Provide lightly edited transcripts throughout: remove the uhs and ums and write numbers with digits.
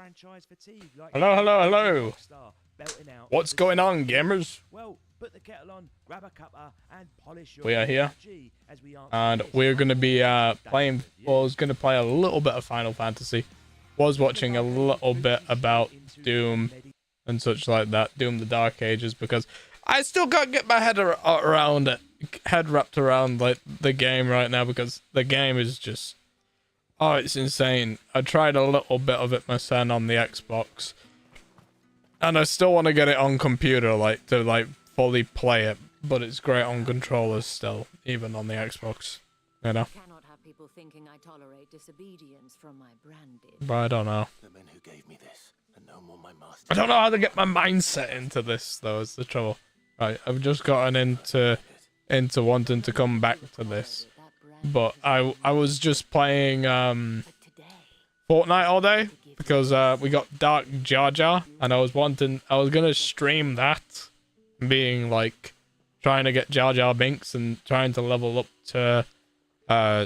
franchise fatigue. Like Hello, hello, hello. Rockstar, belting out What's the going same on, gamers? Well, put the kettle on, grab a cuppa, and polish your We are here, G as we answer and this we're going to be playing, review. well, I was going to play a little bit of Final Fantasy. Was watching a little bit about Doom and such like that, Doom the Dark Ages, because I still can't get my head around it, head wrapped around like the game right now, because the game is just, oh, it's insane. I tried a little bit of it myself on the Xbox, and I still want to get it on computer, like, to, like, fully play it, but it's great on controllers still, even on the Xbox, you know? I cannot have people thinking I tolerate disobedience from my branded. But I don't know. The men who gave me this are no more my master. I don't know how to get my mindset into this, though, is the trouble. Right, I've just gotten into wanting to come back to this, but I was just playing Fortnite all day because we got Dark Jar Jar, and I was gonna stream that, being like trying to get Jar Jar Binks and trying to level up to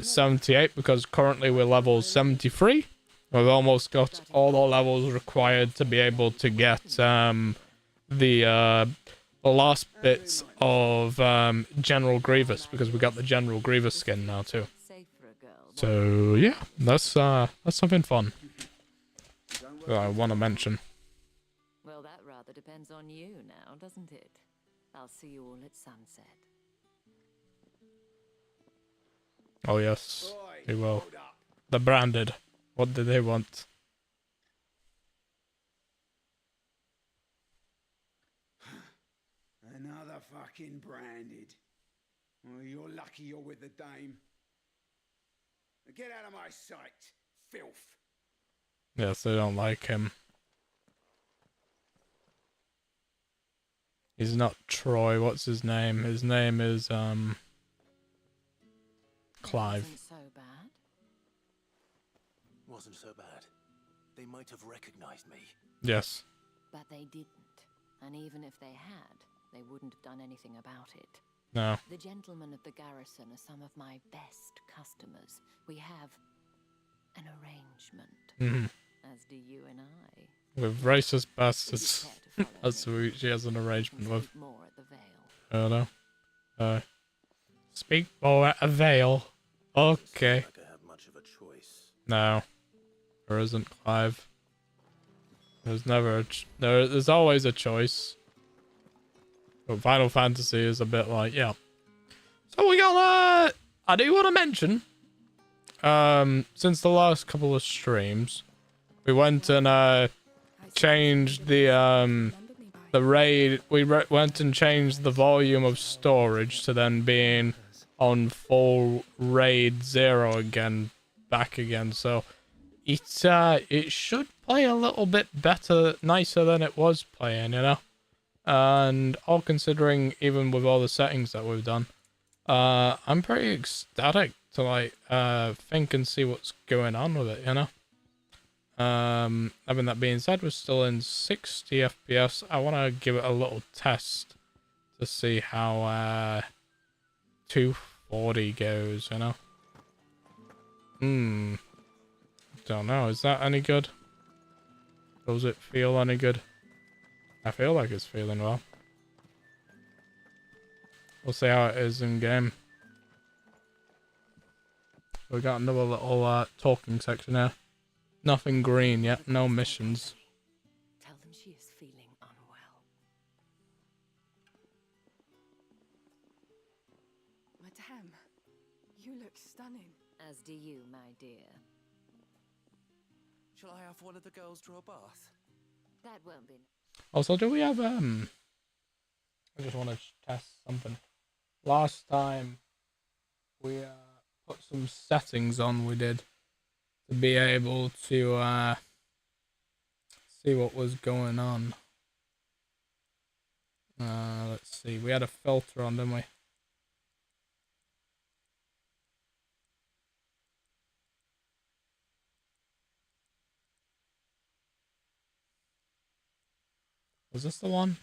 78, because currently we're level 73. We've almost got all the levels required to be able to get the last bits of General Grievous, because we got the General Grievous skin now too. So yeah, that's something fun that I want to mention. Well, that rather depends on you now, doesn't it? I'll see you all at sunset. Oh yes, they will. The branded. What do they want? Another fucking branded. Well, you're lucky you're with the dame. Get out of my sight, filth. Yes, they don't like him. He's not Troy. What's his name? His name is Clive. Wasn't so bad. They might have recognized me. Yes. But they didn't. And even if they had, they wouldn't have done anything about it. No. The gentlemen of the garrison are some of my best customers. We have an arrangement. As do you and I. With racist bastards. That's who she has an arrangement with. More at the Vale. I don't know. Speak more at a Vale. Okay. Like I have much of a choice. No. There isn't, Clive. There's never there's always a choice. But Final Fantasy is a bit like, yeah. So we got, I do want to mention, since the last couple of streams, we went and, changed the raid, went and changed the volume of storage to then being on full raid 0 again, back again, so it should play a little bit better, nicer than it was playing, you know? And all considering, even with all the settings that we've done, I'm pretty ecstatic to like think and see what's going on with it, you know. Having that being said, we're still in 60 FPS. I want to give it a little test to see how 240 goes, you know. Don't know, is that any good? Does it feel any good? I feel like it's feeling well. We'll see how it is in game. We got another little talking section here. Nothing green yet, no missions. Tell them she is feeling unwell. Madame, you look stunning. As do you, my dear. Shall I have one of the girls draw a bath? That won't be. Also, do we have I just want to test something. Last time we put some settings on, we did, to be able to see what was going on. Let's see, we had a filter on, didn't we? Was this the one?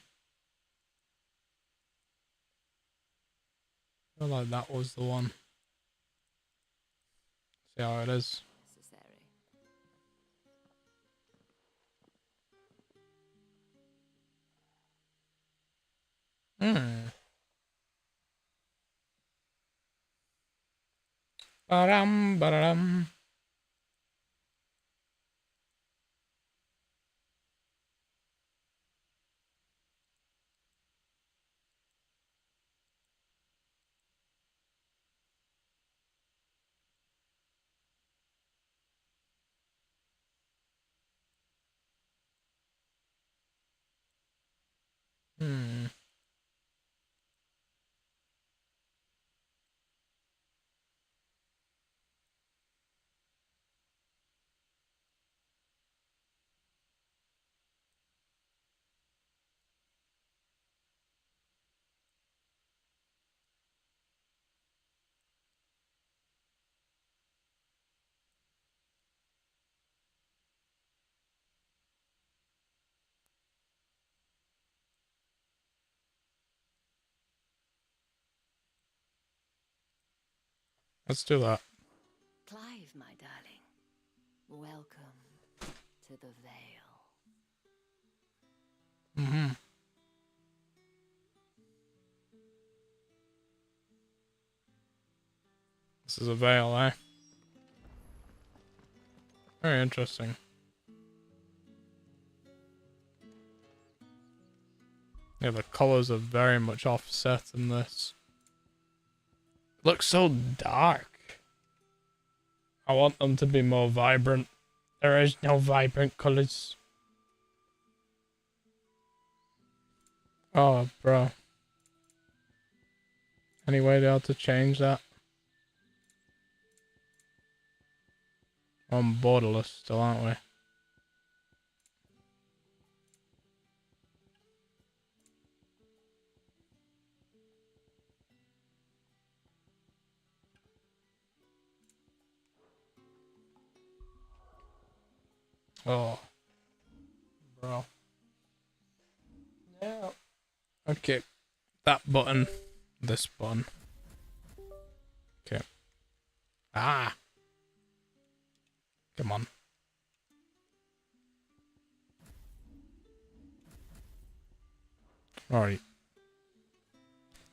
I feel like that was the one. See how it is. Necessary. Hmm. Ba-dum, ba-dum. Hmm. Let's do that. Clive, my darling. Welcome to the Vale. Mm-hmm. This is a veil, eh? Very interesting. Yeah, the colors are very much offset in this. It looks so dark. I want them to be more vibrant. There is no vibrant colors. Oh, bro. Any way to how to change that? I'm borderless still, aren't we? Oh, bro. Yeah. Okay. That button. This button. Okay. Ah. Come on. Alright.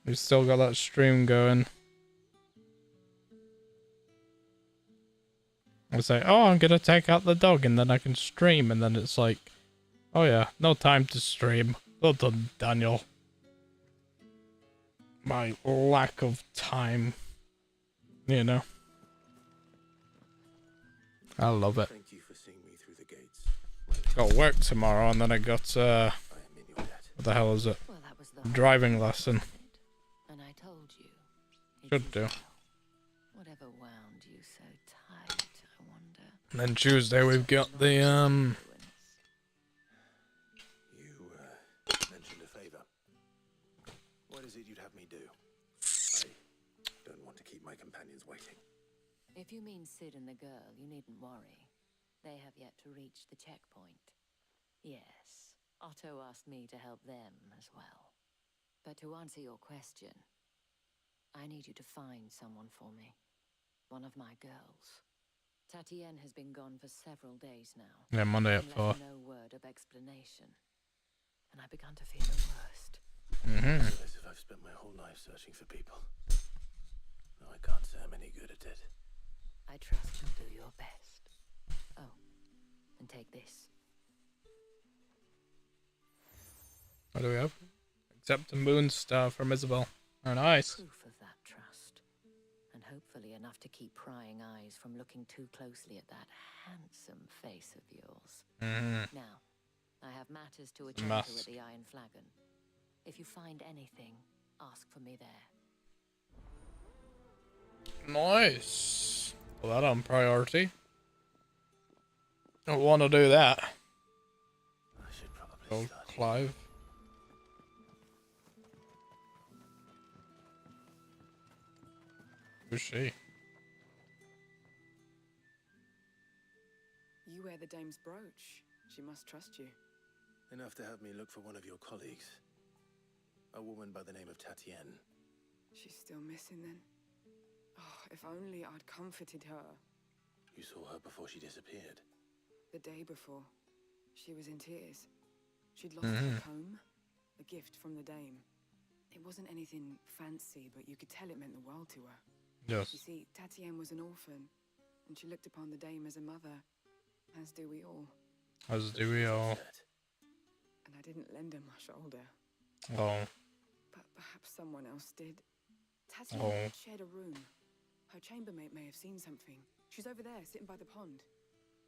We've still got that stream going. I say, oh, I'm gonna take out the dog and then I can stream. And then it's like, oh yeah, no time to stream. Well done, Daniel. My lack of time. You know. I love it. Thank you for seeing me through the gates. Got work tomorrow and then I got, I am in your debt. what the hell is it? Well, that was the Driving lesson. And I told you. it Should was do. well. Whatever wound you so tight, I wonder. And then Tuesday we've got the, You mentioned a favor. What is it you'd have me do? I don't want to keep my companions waiting. If you mean Sid and the girl, you needn't worry. They have yet to reach the checkpoint. Yes, Otto asked me to help them as well. But to answer your question, I need you to find someone for me. One of my girls. Tatienne has been gone for several days now. yeah, Monday at and 4. left no word of explanation. And I began to fear the worst. Mm-hmm. As if I've spent my whole life searching for people. No, I can't say I'm any good at it. I trust you'll do your best. Oh, and take this. What do we have? Accept a moon star from Isabel. Oh, nice. Proof of that trust. And hopefully enough to keep prying eyes from looking too closely at that handsome face of yours. Mm-hmm. Now, I have matters to attend to at the Iron Flagon. If you find anything, ask for me there. Nice. Put that on priority. Don't want to do that. I should probably Oh, study. Clive. Who's she? You wear the dame's brooch. She must trust you. Enough to have me look for one of your colleagues. A woman by the name of Tatienne. She's still missing then. Oh, if only I'd comforted her. You saw her before she disappeared. The day before, she was in tears. She'd lost her comb, a gift from the dame. It wasn't anything fancy, but you could tell it meant the world to her. Yes. You see, Tatienne was an orphan, and she looked upon the dame as a mother, as do we all. As do we all. And I didn't lend her my shoulder, Oh. but perhaps someone else did. Tatienne Oh. shared a room. Her chambermaid may have seen something. She's over there, sitting by the pond.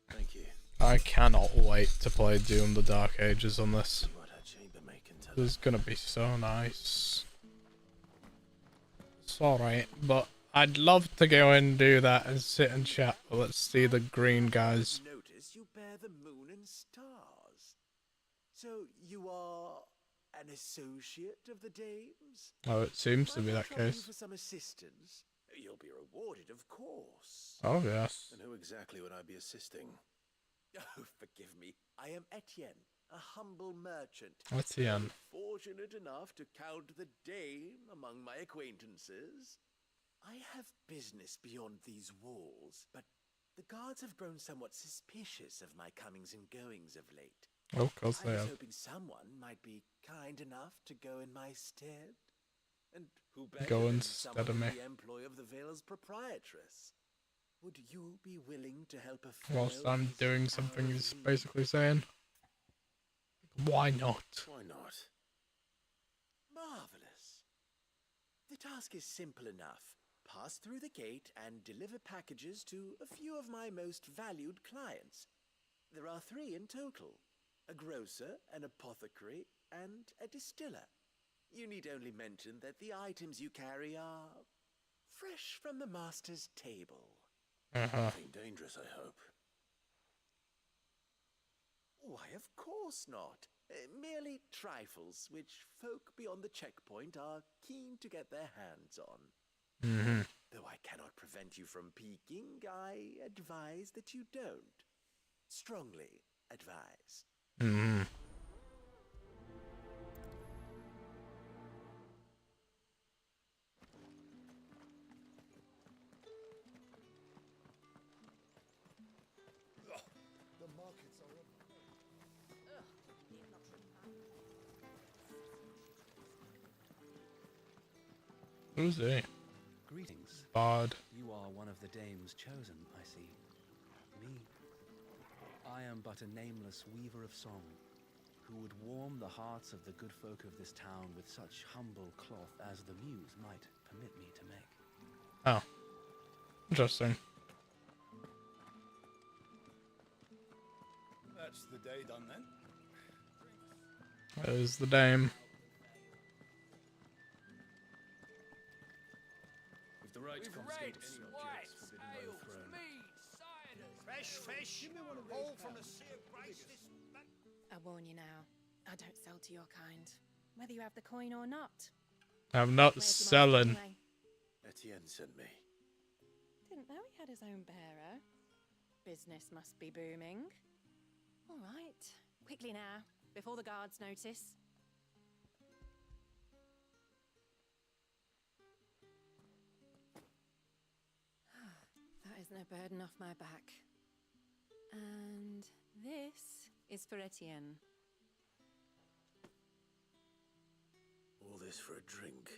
Thank you. I cannot wait to play Doom the Dark Ages on this. See what her chambermaid can tell This us. is gonna be so nice. It's alright, but I'd love to go and do that and sit and chat. But let's see the green guys. Notice you bear the moon and stars. So you are an associate of the dames? Oh, it seems to be Might I that trouble you case. for some assistance? You'll be rewarded, of course. Oh, yes. And who exactly would I be assisting? Oh, forgive me. I am Etienne, a humble merchant. Etienne. Fortunate enough to count the dame among my acquaintances. I have business beyond these walls, but the guards have grown somewhat suspicious of my comings and goings of late. Oh, of course I they was have. hoping someone might be kind enough to go in my stead. And who better Go than instead someone of me. in the employ of the Vale's proprietress? Would you be willing to help a fellow Whilst I'm with doing his something, hour of he's need? basically saying, why not? Why not? Marvelous. The task is simple enough. Pass through the gate and deliver packages to a few of my most valued clients. There are 3 in total: a grocer, an apothecary, and a distiller. You need only mention that the items you carry are fresh from the master's table. Nothing dangerous, I hope. Why, of course not. Merely trifles which folk beyond the checkpoint are keen to get their hands on. Though I cannot prevent you from peeking, I advise that you don't. Strongly advise. Who's he? Greetings. Bard. You are one of the dames chosen, I see. Me. I am but a nameless weaver of song, who would warm the hearts of the good folk of this town with such humble cloth as the muse might permit me to make. Oh. Interesting. That's the day done then. There's the dame. With the right to confiscate any objects forbidden by the throne. Fresh fish, all from the Sea of Grace. I warn you now, I don't sell to your kind, whether you have the coin or not. I'm not Where's your master selling. anyway? Etienne sent me. Didn't know he had his own bearer. Business must be booming. All right, quickly now, before the guards notice. That is no burden off my back. And this is for Etienne. All this for a drink.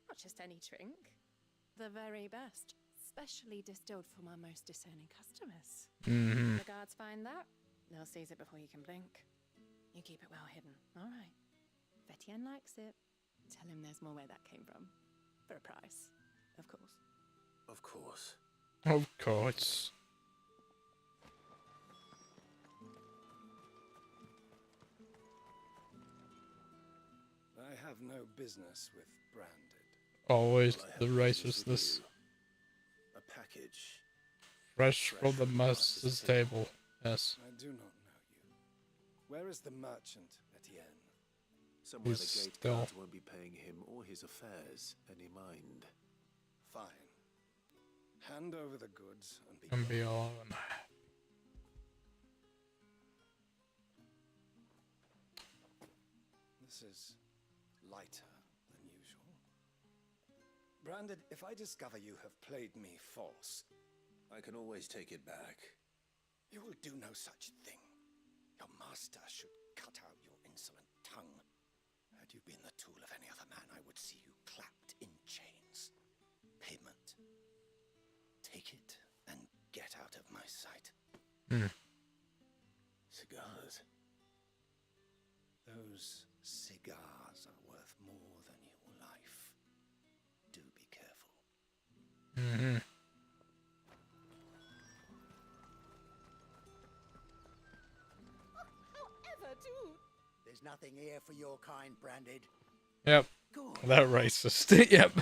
Not just any drink. The very best. Specially distilled for my most discerning customers. Mm-hmm. The guards find that, they'll seize it before you can blink. You keep it well hidden, all right? If Etienne likes it, tell him there's more where that came from. For a price, of course. Of course. Of course. I have no business with Branded. Always Well, I have the business with righteousness. you. A package. Fresh from the master's table. Yes. I do not know you. Where is the merchant, Etienne? Somewhere the He's gate still- guards won't be paying him or his affairs any mind. Fine. Hand over the goods and be And gone. be alone. This is lighter than usual. Branded, if I discover you have played me false, I can always take it back. you will do no such thing. Your master should cut out your insolent tongue. Had you been the tool of any other man, I would see you clapped in chains. Payment. Take it and get out of my sight. Cigars. Those cigars are worth more than your life. Do be careful. However, dude. There's nothing here for your kind, Branded. Yep. They're racist. Yep.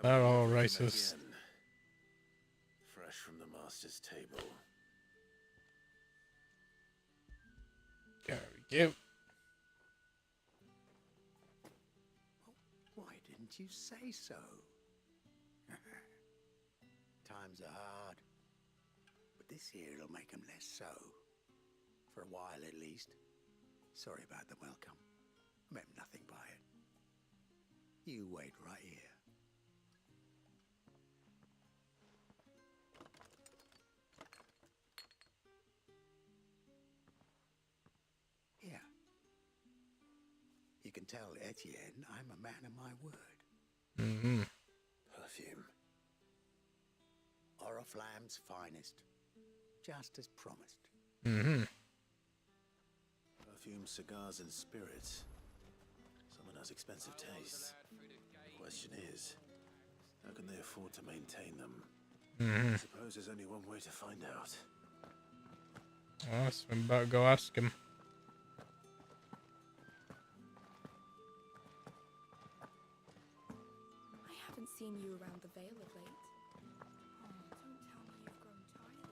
They're all racist. Again. Fresh from the master's table. There we go. Why didn't you say so? Times are hard. But this here'll make 'em less so. For a while at least. Sorry about the welcome. Meant nothing by it. You wait right here. Here. You can tell Etienne I'm a man of my word. Perfume. Oriflamme's finest. Just as promised. Perfume, cigars, and spirits. Someone has expensive tastes. The question is, how can they afford to maintain them? I suppose there's only one way to find out. Well, so we better go ask him. I haven't seen you around the Vale of late. Oh, don't tell me you've grown tired of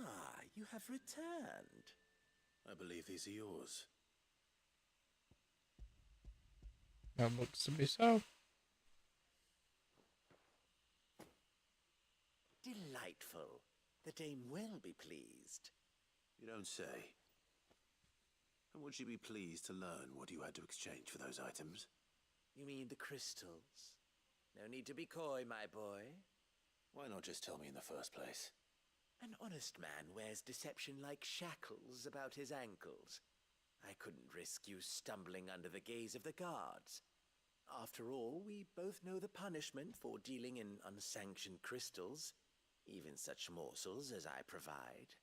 us. Ah, you have returned. I believe these are yours. That looks to be so. Delightful. The dame will be pleased. You don't say. And would she be pleased to learn what you had to exchange for those items? You mean the crystals? No need to be coy, my boy. Why not just tell me in the first place? An honest man wears deception like shackles about his ankles. I couldn't risk you stumbling under the gaze of the guards. After all, we both know the punishment for dealing in unsanctioned crystals, even such morsels as I provide.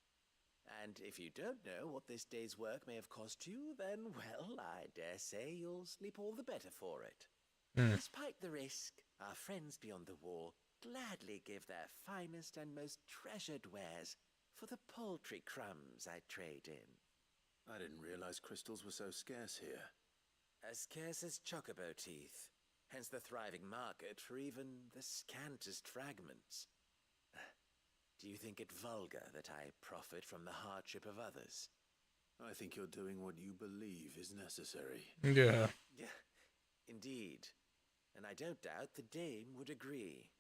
And if you don't know what this day's work may have cost you, then, well, I dare say you'll sleep all the better for it. Despite the risk, our friends beyond the wall gladly give their finest and most treasured wares for the paltry crumbs I trade in. I didn't realize crystals were so scarce here. As scarce as chocobo teeth, hence the thriving market for even the scantest fragments. Do you think it vulgar that I profit from the hardship of others? I think you're doing what you believe is necessary. Yeah. Yeah, indeed. And I don't doubt the dame would agree.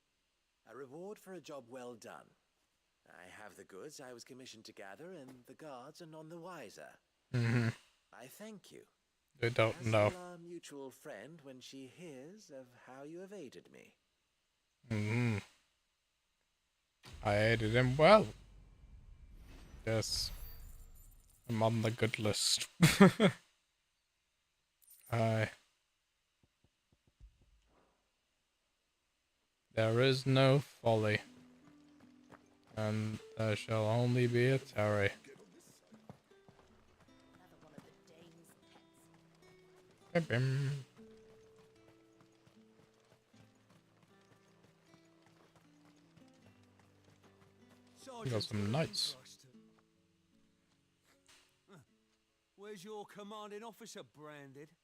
A reward for a job well done. I have the goods I was commissioned to gather, and the guards are none the wiser. I thank you. They don't As know. will our mutual friend when she hears of how you have aided me. I aided him well. Yes. I'm on the good list. Aye. There is no folly. And there shall only be a tarry. Bim. You got some knights. Where's your commanding officer, Branded?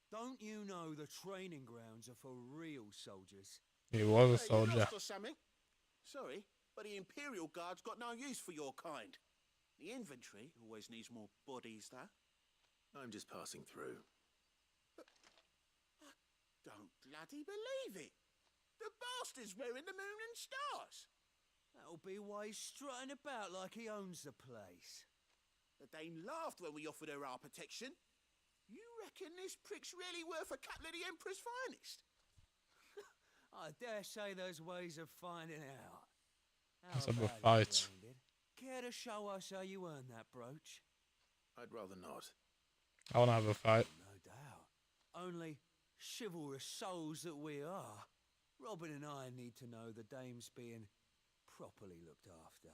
Don't you know the training grounds are for real soldiers? He was a You soldier. lost or something? Sorry, but the Imperial Guard's got no use for your kind. The infantry always needs more bodies, though. I'm just passing through. I don't bloody believe it. The bastard's wearing the moon and stars. That'll be why he's strutting about like he owns the place. The Dane laughed when we offered her our protection. You reckon this prick's really worth a couple of the Emperor's finest? I dare say there's ways of finding out. How Let's have a about it, fight. Branded? Care to show us how you earned that brooch? I'd rather not. I want to have a fight. No doubt. Only chivalrous souls that we are, Robin and I need to know the dame's being properly looked after.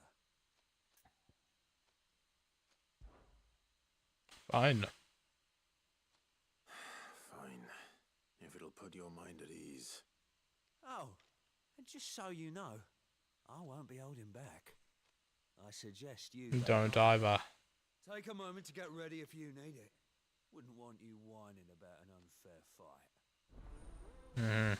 Fine. Fine. If it'll put your mind at ease. Oh, and just so you know, I won't be holding back. I suggest you Don't either. take a moment to get ready if you need it. Wouldn't want you whining about an unfair fight. Mm.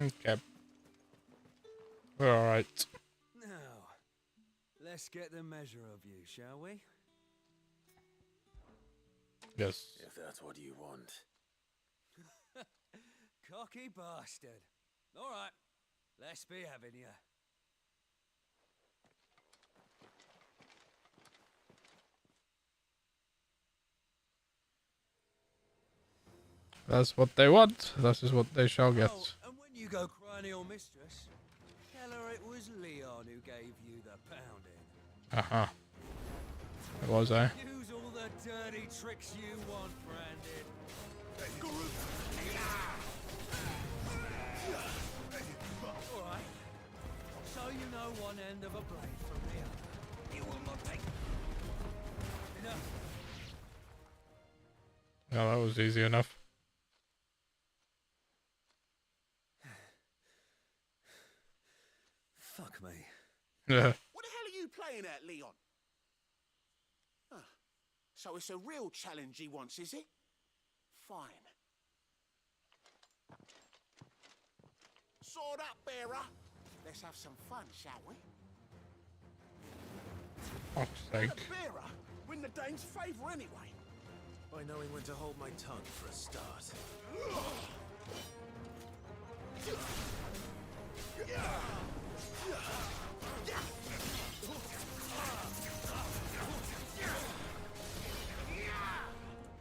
Okay. We're alright. Now, let's get the measure of you, shall we? Yes. If that's what you want. Cocky bastard. All right, let's be having you. That's what they want. That is what they shall get. Oh, and when you go crying to your mistress, tell her it was Leon who gave you the pounding. Uh-huh. It was, eh? Use all the dirty tricks you want, Branded. All right. So you know one end of a blade from the other. You will not take enough. Yeah, that was easy enough. Fuck me. Yeah. What the hell are you playing at, Leon? Huh. So it's a real challenge he wants, is it? Fine. Sword up, bearer. Let's have some fun, shall we? Fuck's sake. The bearer win the dame's favour anyway. By knowing when to hold my tongue for a start.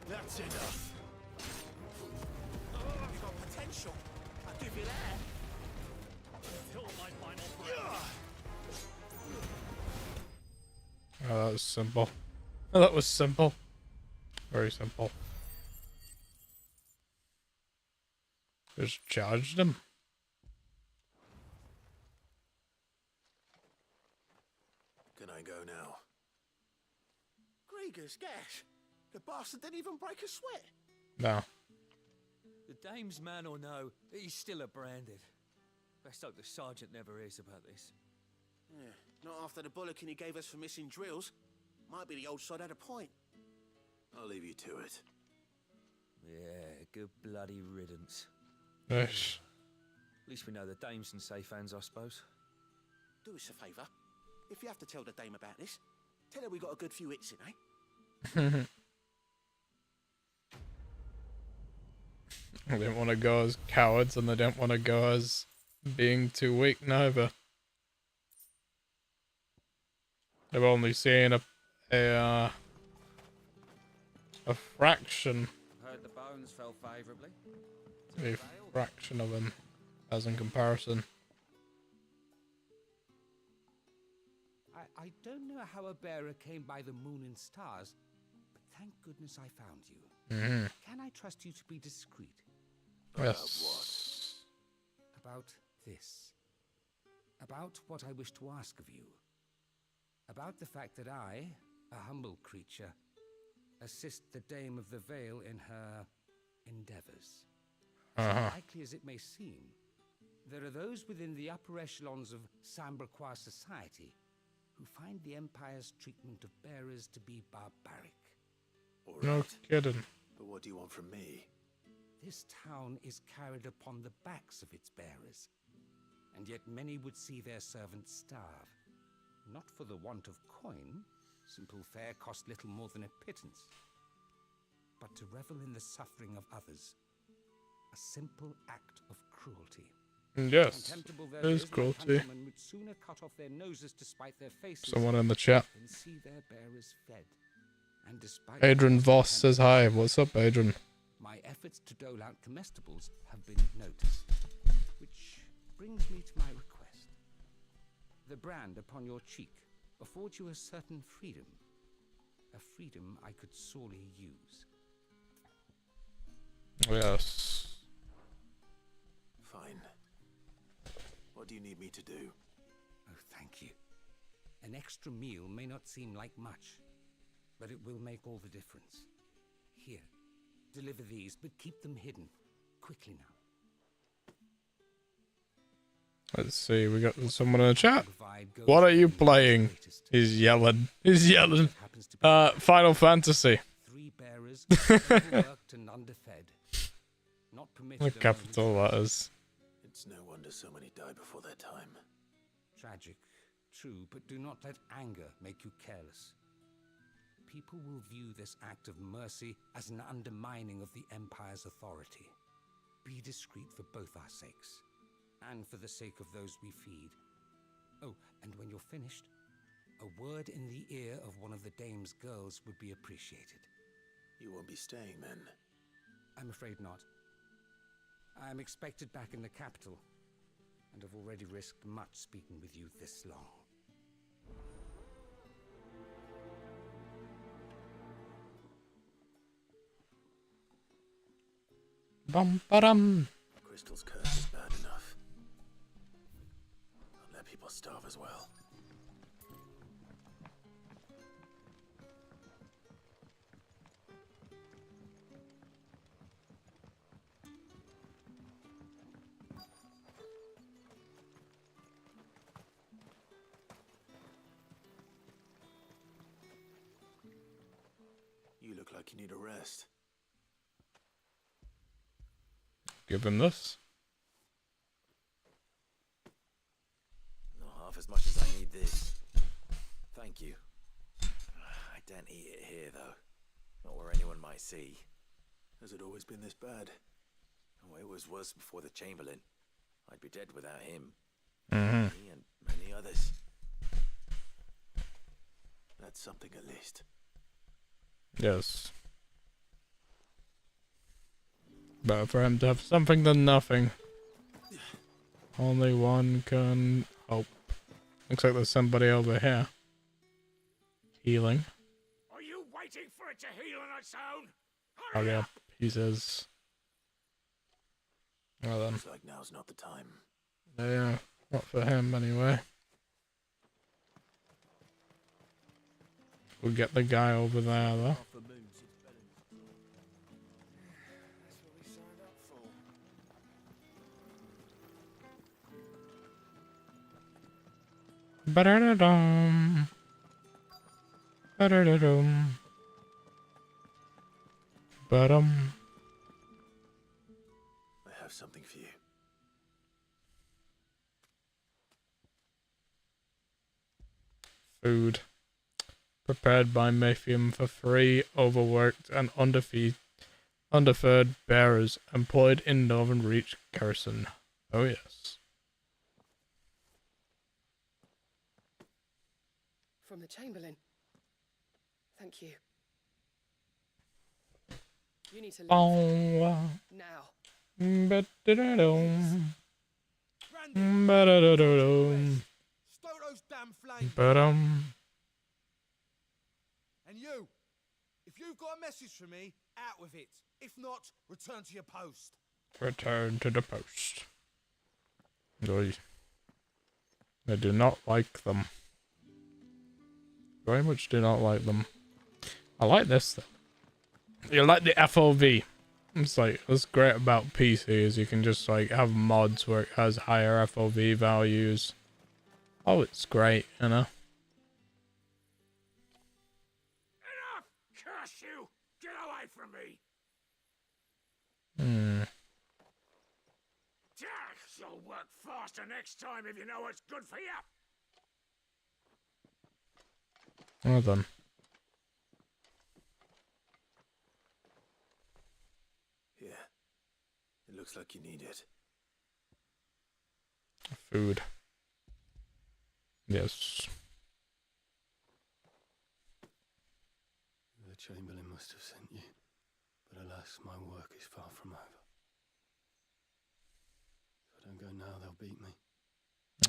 That's enough. You got potential. I'll give you that. Until my final breath. Oh, that was simple. Oh, that was simple. Very simple. Just charged him. Can I go now? Gregor's gas. The bastard didn't even break a sweat. No. The dame's man or no, he's still a Branded. Best hope the sergeant never hears about this. Yeah, not after the bollocking he gave us for missing drills. Might be the old sod had a point. I'll leave you to it. Yeah, good bloody riddance. Yes. At least we know the dame's in safe hands, I suppose. Do us a favour. If you have to tell the dame about this, tell her we got a good few hits in, eh? They didn't want to go as cowards, and they don't want to go as being too weak neither. They're only seeing a fraction. Heard the bones fell favourably. A fraction of them, as in comparison. I don't know how a bearer came by the moon and stars, but thank goodness I found you. Mm-hmm. Can I trust you to be discreet? Yes. About this. About what I wish to ask of you. About the fact that I, a humble creature, assist the Dame of the Vale in her endeavors. As likely as it may seem, there are those within the upper echelons of Samberquois society who find the Empire's treatment of bearers to be barbaric. All No right. kidding. But what do you want from me? This town is carried upon the backs of its bearers. and yet many would see their servants starve. Not for the want of coin, simple fare cost little more than a pittance, but to revel in the suffering of others, a simple act of cruelty. Yes, Contemptible it though is my cruelty. countrymen would sooner cut off their noses to spite their faces Someone in the chat. than see their bearers fed. And despite Adrian Force's Voss says hi. temptation, What's up, Adrian? my efforts to dole out comestibles have been noticed, which brings me to my request. The brand upon your cheek affords you a certain freedom, a freedom I could sorely use. Yes. Fine. What do you need me to do? Oh, thank you. An extra meal may not seem like much, but it will make all the difference. Here, deliver these, but keep them hidden. Quickly now. Let's see. We got someone in the chat. What are you playing? He's yelling. He's yelling. Final Fantasy. 3 bearers, overworked and underfed. Not permitted The alone capital to- letters. It's no wonder so many die before their time. Tragic, true, but do not let anger make you careless. People will view this act of mercy as an undermining of the Empire's authority. Be discreet for both our sakes, and for the sake of those we feed. Oh, and when you're finished, a word in the ear of one of the dame's girls would be appreciated. You won't be staying then? I'm afraid not. I am expected back in the capital, and have already risked much speaking with you this long. Bum ba-dum. Crystal's curse is bad enough. I'll let people starve as well. You look like you need a rest. Give him this. Not half as much as I need this. Thank you. I daren't eat it here, though. Not where anyone might see. Has it always been this bad? Oh, it was worse before the Chamberlain. I'd be dead without him. Mhm. He and many others. That's something at least. Yes. Better for him to have something than nothing. Only one can hope. Looks like there's somebody over here. Healing. Are you waiting for it to heal on its own? Hurry up, he says. Well then. Looks like now's not the time. Yeah, not for him anyway. We'll get the guy over there though. Ba-da-da-dum. Ba-da-da-dum. Ba-dum. I have something for you. Food. Prepared by Mayfium for free, overworked and underfed bearers employed in Northern Reach Garrison. Oh yes. From the Chamberlain. Thank you. You need to leave. Oh, Now. ba-da-da-dum. Ba-da-da-da-dum. Stoke those damn flames. Ba-dum. And you, if you've got a message for me, out with it. If not, return to your post. Return to the post. Oy. I do not like them. Very much do not like them. I like this though. You like the FOV. It's like, what's great about PC is you can just like have mods where it has higher FOV values. Oh, it's great, you know. Enough! Curse you! Get away from me! You'll work faster next time if you know what's good for you. Well done. Here. It looks like you need it. Food. Yes. The Chamberlain must have sent you, but alas, my work is far from over. If I don't go now, they'll beat me.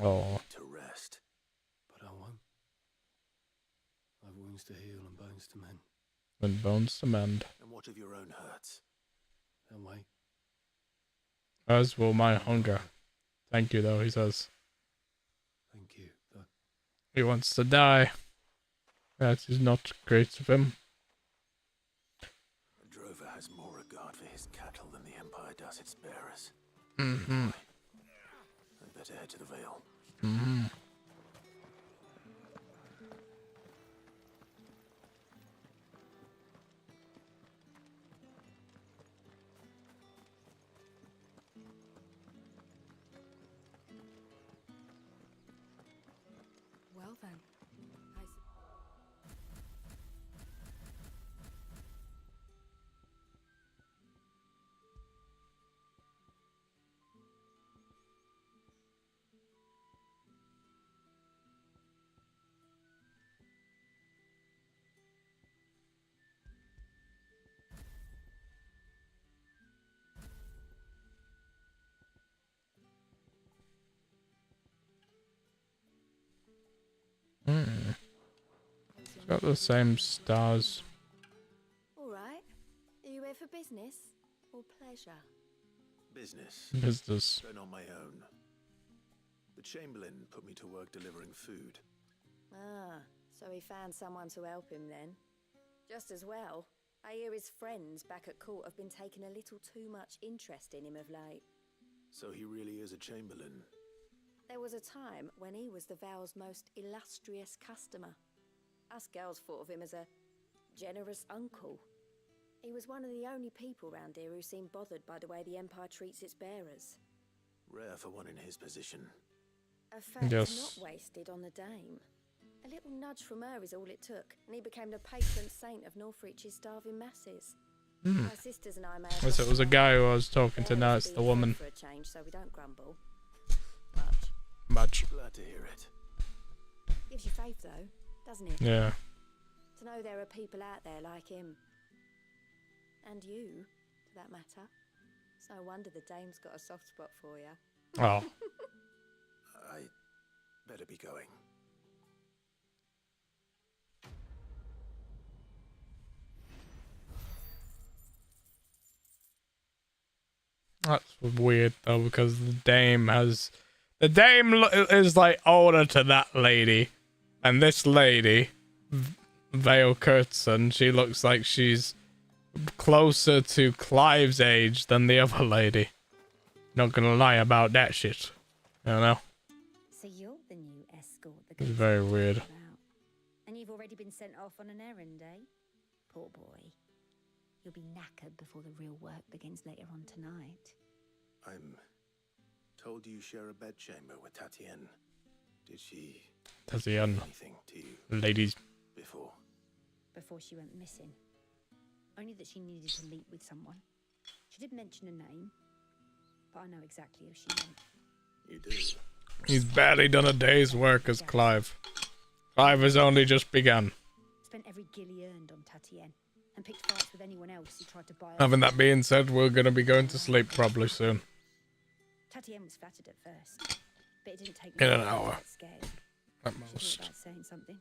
Oh. To rest. But I won't. I've wounds to heal and bones to mend. And bones to mend. And what of your own hurts? They'll wait. As will my hunger. Thank you, though, he says. Thank you, though. He wants to die. That is not great of him. A drover has more regard for his cattle than the Empire does its bearers. Mm-hmm. I'd better head to the Vale. Mm-hmm. Well then, It's got the same stars. All right. Are you here for business or pleasure? Business. Business. But on my own. The Chamberlain put me to work delivering food. Ah, so he found someone to help him then. Just as well. I hear his friends back at court have been taking a little too much interest in him of late. So he really is a Chamberlain. There was a time when he was the Vale's most illustrious customer. Us girls thought of him as a generous uncle. He was one of the only people round here who seemed bothered by the way the Empire treats its bearers. Rare for one in his position. A fact Yes. not wasted on the dame. A little nudge from her is all it took, and he became the patron saint of Northreach's starving masses. Hmm. My sisters and I may have Yes, it was a guy who I was talking to, now it's the woman. for a change, so we don't grumble. Much. Glad to hear it. Gives you faith though, doesn't it? Yeah. To know there are people out there like him. And you, for that matter. It's no wonder the dame's got a soft spot for you. Oh. I better be going. That's weird though, because the dame is like older to that lady, and this lady, Vale Kurtzon, she looks like she's closer to Clive's age than the other lady. Not gonna lie about that shit. I don't know. So you're the new escort the It's girls very are talking weird. about. And you've already been sent off on an errand, eh? Poor boy. You'll be knackered before the real work begins later on tonight. I'm told you share a bedchamber with Tatienne. Did she Tatienne. say anything to you Ladies. before? Before she went missing. Only that she needed to meet with someone. She did mention a name, but I know exactly who she meant. You do? He's barely done a day's work as Clive. Clive has only just begun. Spent every guil he earned on Tatienne, and picked fights with anyone else who tried to buy her. Having that being said, we're gonna be going to sleep probably soon. Tatienne was flattered at first, but it didn't take In long an for her to hour. get scared. At She most. thought about saying something.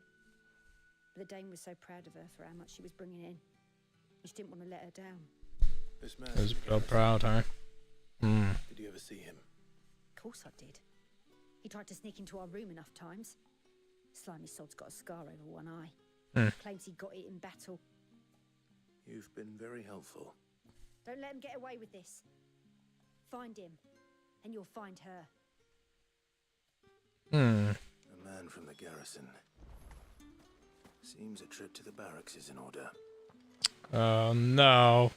But the dame was so proud of her for how much she was bringing in. She didn't want to let her down. This man. He's so proud, huh? Hmm. Did you ever see him? Of course I did. He tried to sneak into our room enough times. Slimy sod's got a scar over one eye. Hmm. Claims he got it in battle. You've been very helpful. Don't let him get away with this. Find him, and you'll find her. Hmm. A man from the garrison. Seems a trip to the barracks is in order. Oh no.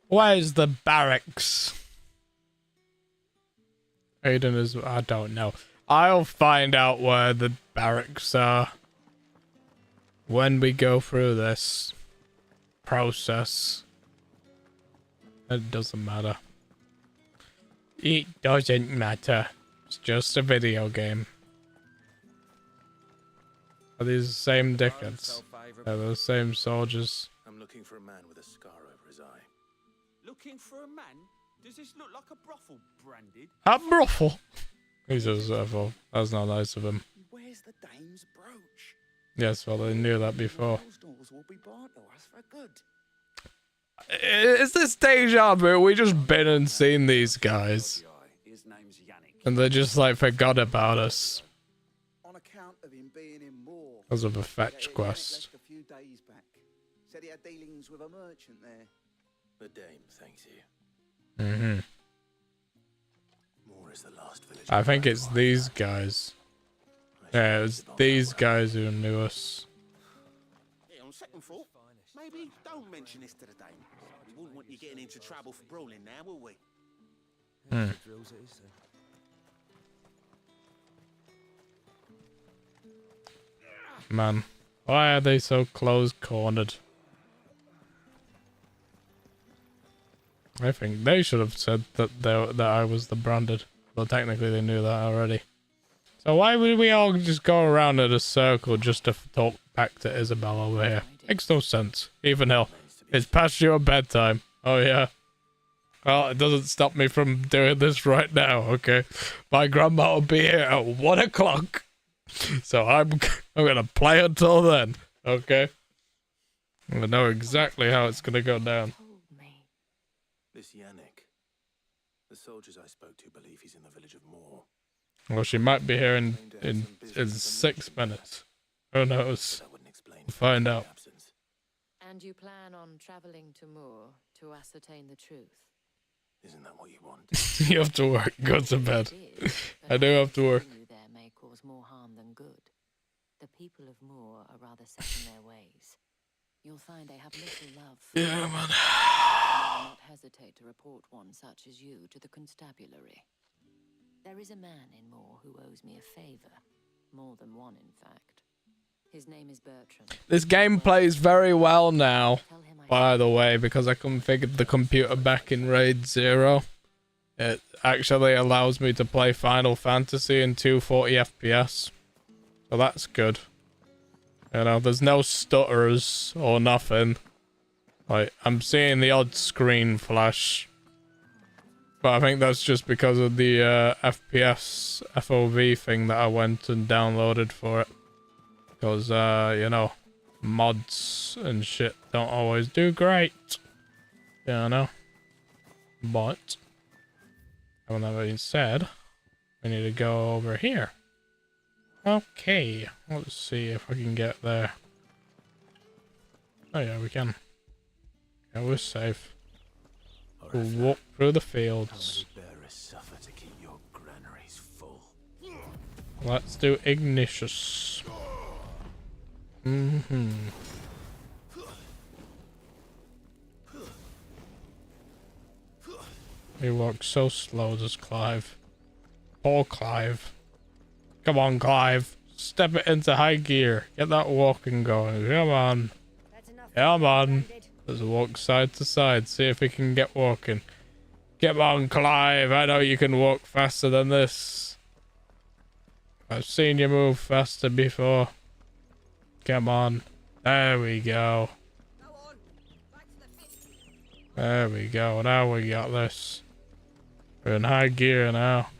Where's the barracks? Aiden is... I don't know. I'll find out where the barracks are when we go through this process. It doesn't matter. It doesn't matter. It's just a video game. Are these the same dickheads? They're the same soldiers. I'm looking for a man with a scar over his eye. Looking for a man? Does this look like a brothel, Branded? A brothel? He says, well, that's not nice of him. Where's the dame's brooch? Yes, well, they knew that before. Those doors will be barred to us for good. Is this deja vu? We just been and seen these guys. His name's Yannick. And they just, like, forgot about us. On account of him being in Moor. Because of a fetch quest. Left a few days back. Said he had dealings with a merchant there. The dame thanks you. Mm-hmm. Moor is the last village. I think it's these guys. Yeah, it was these guys who knew us. Yeah, on second thought, maybe don't mention this to the dame. We wouldn't want you getting into trouble for brawling now, will we? Hmm. Man, why are they so close-cornered? I think they should have said that I was the branded. Well, technically they knew that already. So why would we all just go around in a circle just to talk back to Isabel over here? Makes no sense. Even hell, it's past your bedtime. Oh yeah. Well, it doesn't stop me from doing this right now, okay? My grandma will be here at 1 o'clock. So I'm gonna play until then, okay? I know exactly how it's gonna go down. This Yannick. The soldiers I spoke to believe he's in the village of Moor. Well, she might be here in 6 minutes. Who knows? We'll find out. And you plan on traveling to Moor to ascertain the truth? Isn't that what you want? You have to work. Go to bed. I do have to work. You there may cause more harm than good. The people of Moor are rather set in their ways. You'll find they have little love for Yeah, man. I will not hesitate to report one such as you to the constabulary. There is a man in Moor who owes me a favor. More than one, in fact. His name is Bertram. This game plays very well now, by the way, because I configured the computer back in RAID 0. It actually allows me to play Final Fantasy in 240 FPS. So that's good. You know, there's no stutters or nothing. Like, I'm seeing the odd screen flash. But I think that's just because of the FPS FOV thing that I went and downloaded for it. Because, you know, mods and shit don't always do great. You know. But, having that being said, we need to go over here. Okay, let's see if I can get there. Oh yeah, we can. Yeah, we're safe. We'll walk through the fields. Let's do Ignatius. He walks so slow, does Clive. Poor Clive. Come on, Clive. Step it into high gear. Get that walking going. Come on. Come on. Let's walk side to side. See if we can get walking. Come on, Clive. I know you can walk faster than this. I've seen you move faster before. Come on. There we go. There we go. Now we got this. We're in high gear now.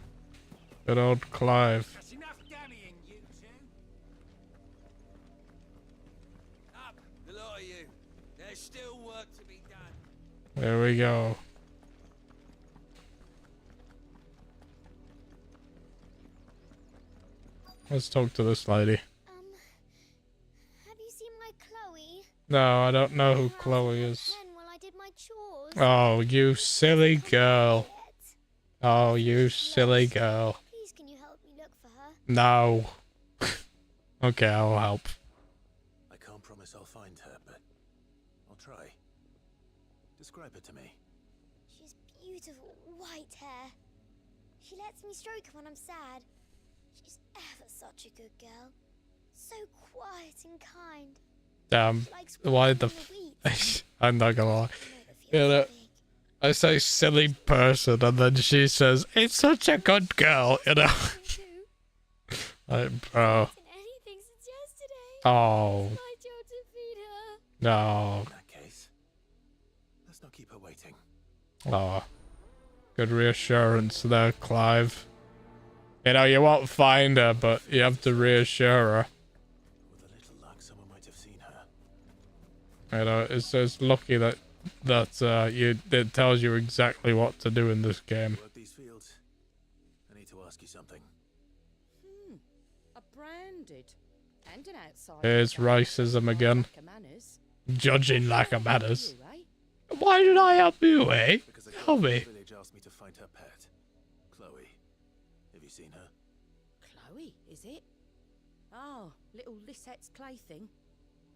Good old Clive. There we go. Let's talk to this lady. Have you seen my Chloe? No, I don't know who Chloe is. While I did my chores. Oh, you silly girl. Oh, you silly girl. Please, can you help me look for her? No. Okay, I'll help. I can't promise I'll find her, but I'll try. Describe her to me. She has beautiful white hair. She lets me stroke her when I'm sad. She's ever such a good girl. So quiet and kind. Damn. Why the I'm not gonna lie. You know, I say silly person and then she says, it's such a good girl, you know? Like, bro. Oh. No. In that case, let's not keep her waiting. Oh. Good reassurance there, Clive. You know, you won't find her, but you have to reassure her. With a little luck, someone might have seen her. You know, it's lucky that it tells you exactly what to do in this game. Work these fields. I need to ask you something. A branded and an outside. Here's racism again. Judging lack of manners. Why did I help you, eh? Help me. The village asked me to find her pet, Chloe. Have you seen her? Chloe, is it? Oh, little Lisette's plaything.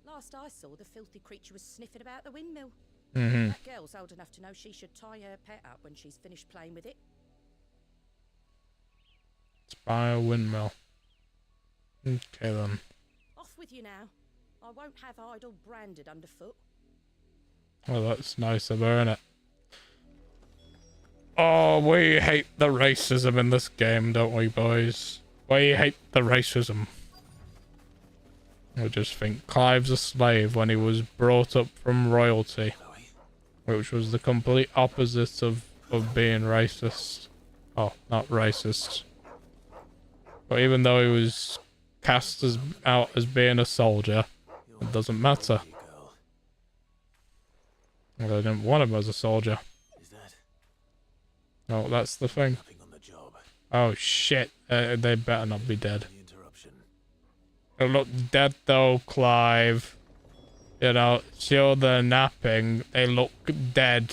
Last I saw, the filthy creature was sniffing about the windmill. That girl's old enough to know she should tie her pet up when she's finished playing with it. Spy a windmill. Okay then. Off with you now. I won't have idle branded underfoot. Well, that's nice of her, innit? Oh, we hate the racism in this game, don't we, boys? We hate the racism. I just think Clive's a slave when he was brought up from royalty, which was the complete opposite of being racist. Oh, not racist. But even though he was cast out as being a soldier, it doesn't matter. Well, they didn't want him as a soldier. Oh, that's the thing. Oh shit, they better not be dead. They look dead though, Clive. You know, sure they're napping, they look dead.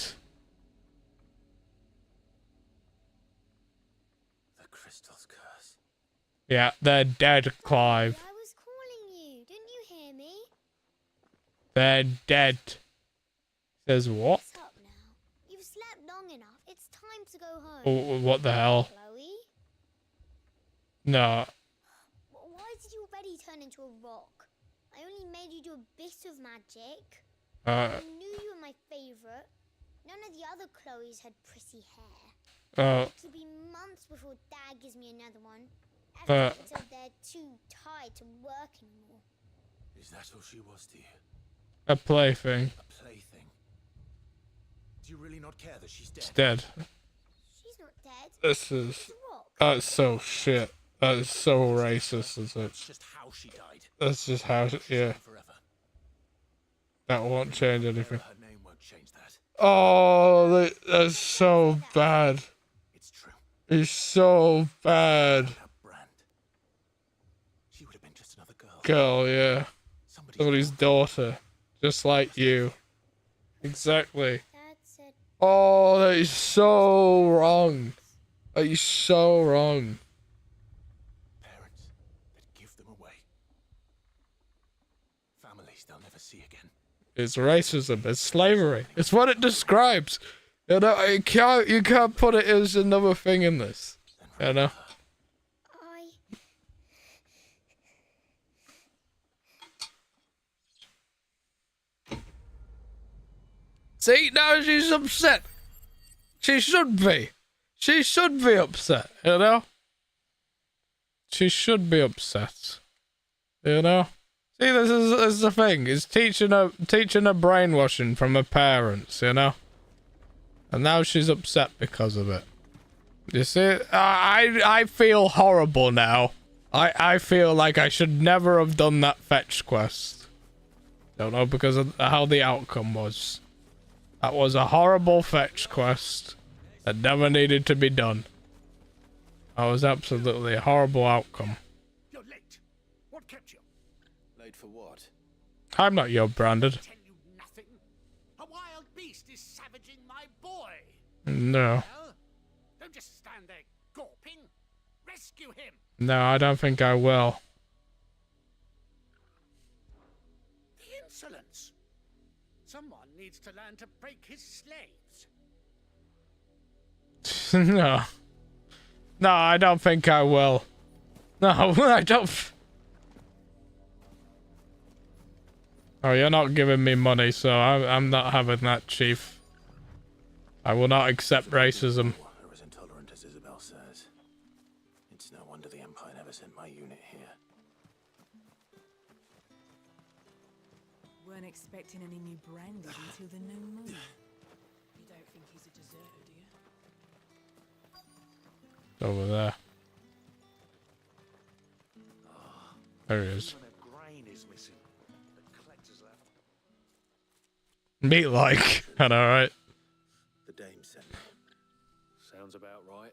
The crystal's curse. Yeah, they're dead, Clive. I was calling you. Didn't you hear me? They're dead. Says what? What's up now? You've slept long enough. It's time to go home. Oh, what the hell? Chloe? No. Why did you already turn into a rock? I only made you do a bit of magic. I Uh. knew you were my favorite. None of the other Chloes had pretty hair. It'll be months before Dad gives me another one. After until they're too tired to work anymore. Is that all she was to you? A plaything. A plaything? Do you really not care that she's dead? It's dead. She's not dead. This is... That's so shit. That is so racist, is it? That's just how she died. That's just how... Yeah. That won't change anything. Her name won't change that. Oh, that's so bad. It's true. It's so bad. She would have been just another girl. Girl, yeah. Somebody's daughter. Just like you. Exactly. Oh, that is so wrong. That is so wrong. Parents that give them away. Families they'll never see again. It's racism. It's slavery. It's what it describes. You know, you can't put it as another thing in this. You know. See, now she's upset. She should be. She should be upset, you know? She should be upset. You know? See, this is the thing. It's teaching her brainwashing from her parents, you know? And now she's upset because of it. You see, I feel horrible now. I feel like I should never have done that fetch quest. Don't know, because of how the outcome was. That was a horrible fetch quest that never needed to be done. That was absolutely a horrible outcome. You're late. What kept you? Late for what? I'm not your branded. Tell you nothing. A wild beast is savaging my boy. No. Well, don't just stand there gawping. Rescue him. No, I don't think I will. The insolence. Someone needs to learn to break his slaves. No. No, I don't think I will. No, I don't. Oh, you're not giving me money, so I'm not having that, Chief. I will not accept racism. Are as intolerant as Isabel says. It's no wonder the Empire never sent my unit here. Weren't expecting any new branding until the new moon. You don't think he's a deserter, do you? Over there. There he is. Meat like. I know, right? The dame sent me. Sounds about right.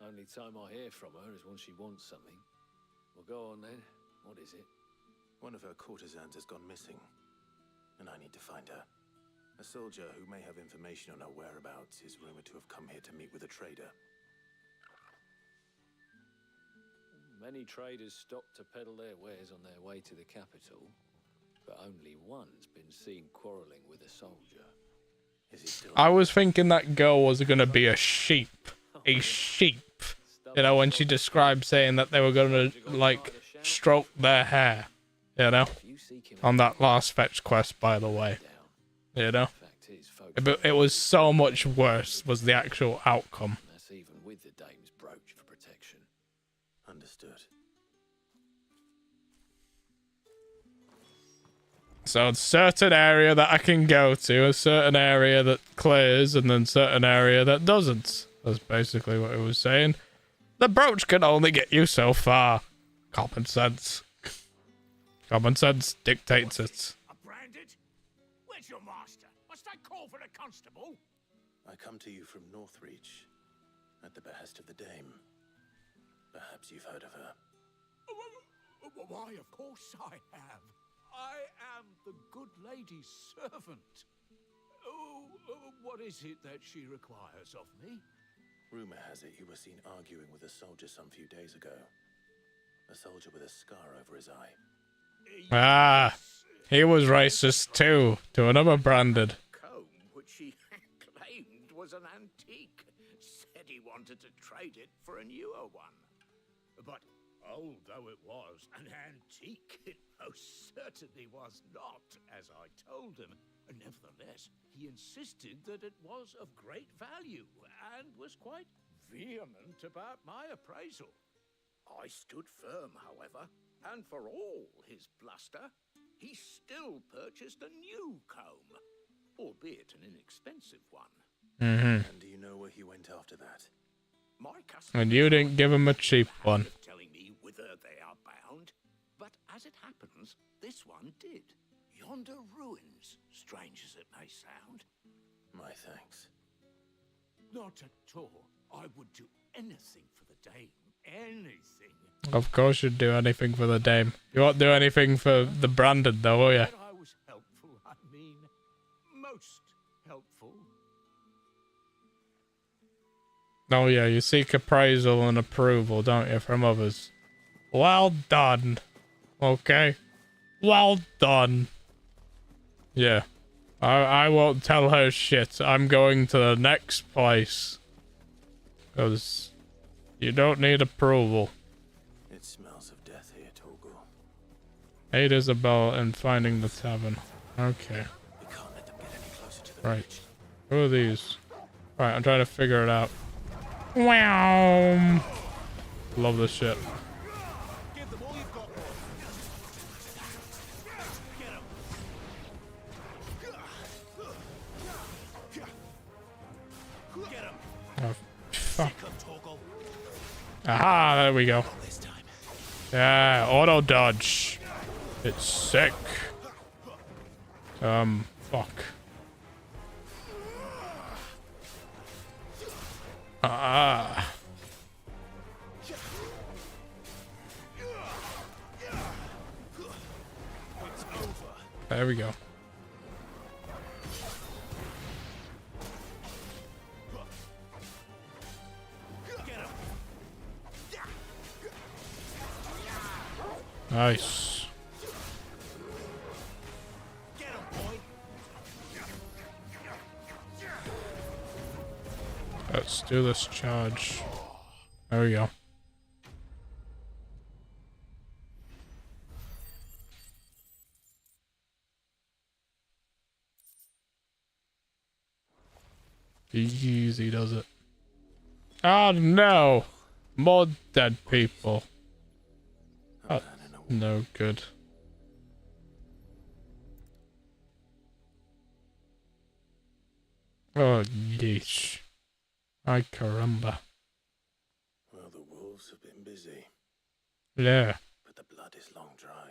Only time I hear from her is when she wants something. Well, go on then. What is it? One of her courtesans has gone missing, and I need to find her. A soldier who may have information on her whereabouts is rumored to have come here to meet with a trader. Many traders stop to peddle their wares on their way to the capital, but only one's been seen quarreling with a soldier. Is he still? I was thinking that girl was gonna be a sheep. A sheep. You know, when she described saying that they were gonna, like, stroke their hair. You know? On that last fetch quest, by the way. You know? But it was so much worse, was the actual outcome. That's even with the dame's brooch for protection. Understood. So a certain area that I can go to, a certain area that clears, and then certain area that doesn't. That's basically what it was saying. The brooch can only get you so far. Common sense. Common sense dictates it. Branded? Where's your master? Must I call for a constable? I come to you from Northreach, at the behest of the dame. Perhaps you've heard of her. Why, of course I have. I am the good lady's servant. What is it that she requires of me? Rumor has it you were seen arguing with a soldier some few days ago. A soldier with a scar over his eye. Ah, he was racist too, to another branded. Comb, which he claimed was an antique. Said he wanted to trade it for a newer one. But old though it was, an antique it most certainly was not, as I told him. Nevertheless, he insisted that it was of great value, and was quite vehement about my appraisal. I stood firm, however, and for all his bluster, he still purchased a new comb, albeit an inexpensive one. Mm-hmm. And do you know where he went after that? My customer And you didn't give him a cheap one. telling me whither they are bound, but as it happens, this one did. Yonder ruins, strange as it may sound. My thanks. Not at all. I would do anything for the dame. Anything. Of course you'd do anything for the dame. You won't do anything for the branded though, will you? That I was helpful, I mean, most helpful. Oh yeah, you seek appraisal and approval, don't you, from others? Well done. Okay. Well done. Yeah. I won't tell her shit. I'm going to the next place. Because you don't need approval. It smells of death here, Torgal. Aid Isabel and finding the tavern. Okay. We can't let them get any closer to the Right. Who are these? Right, I'm trying to figure it out. Wow. Love this shit. Give them all you've got. Get him. Oh, fuck. Aha, there we go. Yeah, auto dodge. It's sick. Fuck. Ah. There we go. Nice. Let's do this charge. There we go. Easy does it. Oh no! More dead people. That's no good. Oh yeesh. Ay caramba. Well, the wolves have been busy. Yeah. But the blood is long dry.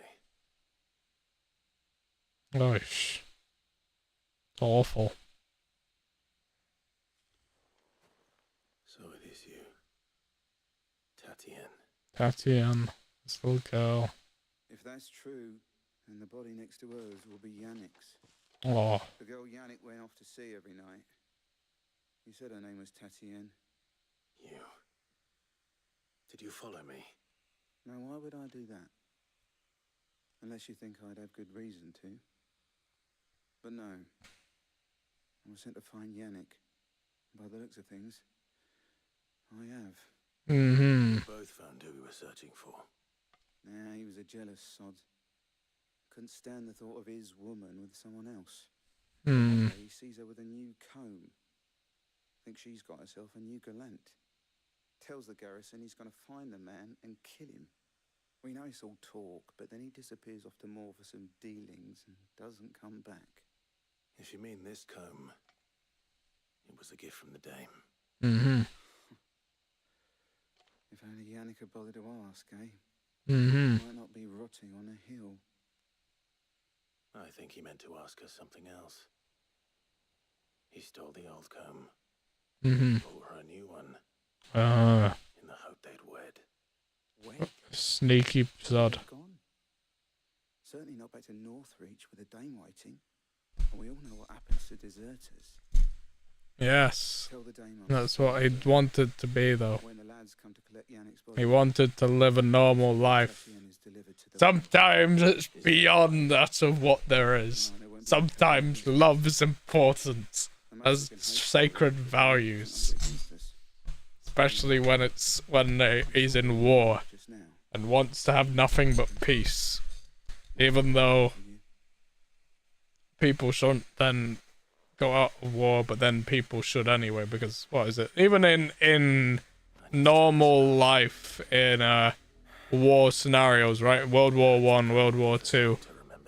Gosh. It's awful. So it is you. Tatienne. Tatienne. This little girl. If that's true, then the body next to hers will be Yannick's. Oh. The girl Yannick went off to sea every night. He said her name was Tatienne. You. Did you follow me? Now, why would I do that? Unless you think I'd have good reason to. But no. I was sent to find Yannick. By the looks of things, I have. Mm-hmm. We both found who we were searching for. Nah, he was a jealous sod. Couldn't stand the thought of his woman with someone else. Hmm. He sees her with a new comb. Thinks she's got herself a new gallant. Tells the garrison he's going to find the man and kill him. We know it's all talk, but then he disappears off to Moor for some dealings and doesn't come back. If you mean this comb, it was a gift from the dame. Mm-hmm. If only Yannick had bothered to ask, eh? Mm-hmm. Might not be rotting on a hill. I think he meant to ask her something else. He stole the old comb. Mm-hmm. Bought her a new one. In the hope they'd wed. Wed? Sneaky sod. Gone. Certainly not back to Northreach with a dame waiting. And we all know what happens to deserters. Yes. Tell the dame That's what he wanted to be, though. when the lads come to collect Yannick's body. He wanted to live a normal life. Sometimes it's beyond that of what there is. Sometimes love is important as sacred values. Especially when he's in war and wants to have nothing but peace. Even though people shouldn't then go out of war, but then people should anyway, because what is it? Even in normal life, in war scenarios, right? World War I, World War II.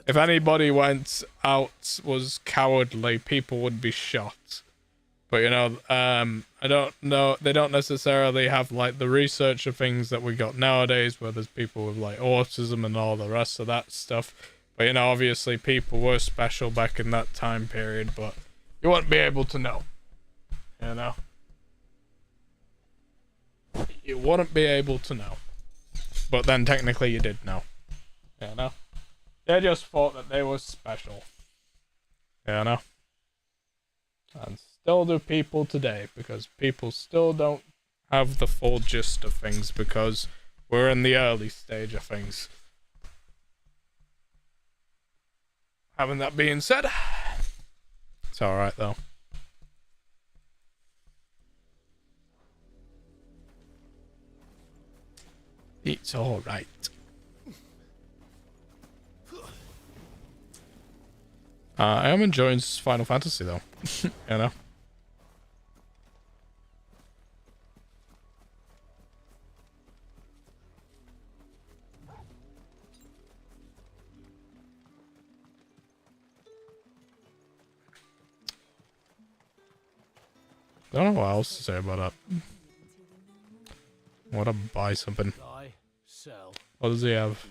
If anybody went out was cowardly, people would be shot. But you know, I don't know. They don't necessarily have like the research of things that we got nowadays, where there's people with like autism and all the rest of that stuff. But you know, obviously people were special back in that time period, but you wouldn't be able to know. You know, you wouldn't be able to know. But then technically you did know. You know, they just thought that they were special. You know, and still do people today, because people still don't have the full gist of things, because we're in the early stage of things. Having that being said, it's alright though. It's alright. I am enjoying Final Fantasy though. You know? I don't know what else to say about that. I want to buy something. Sell. What does he have?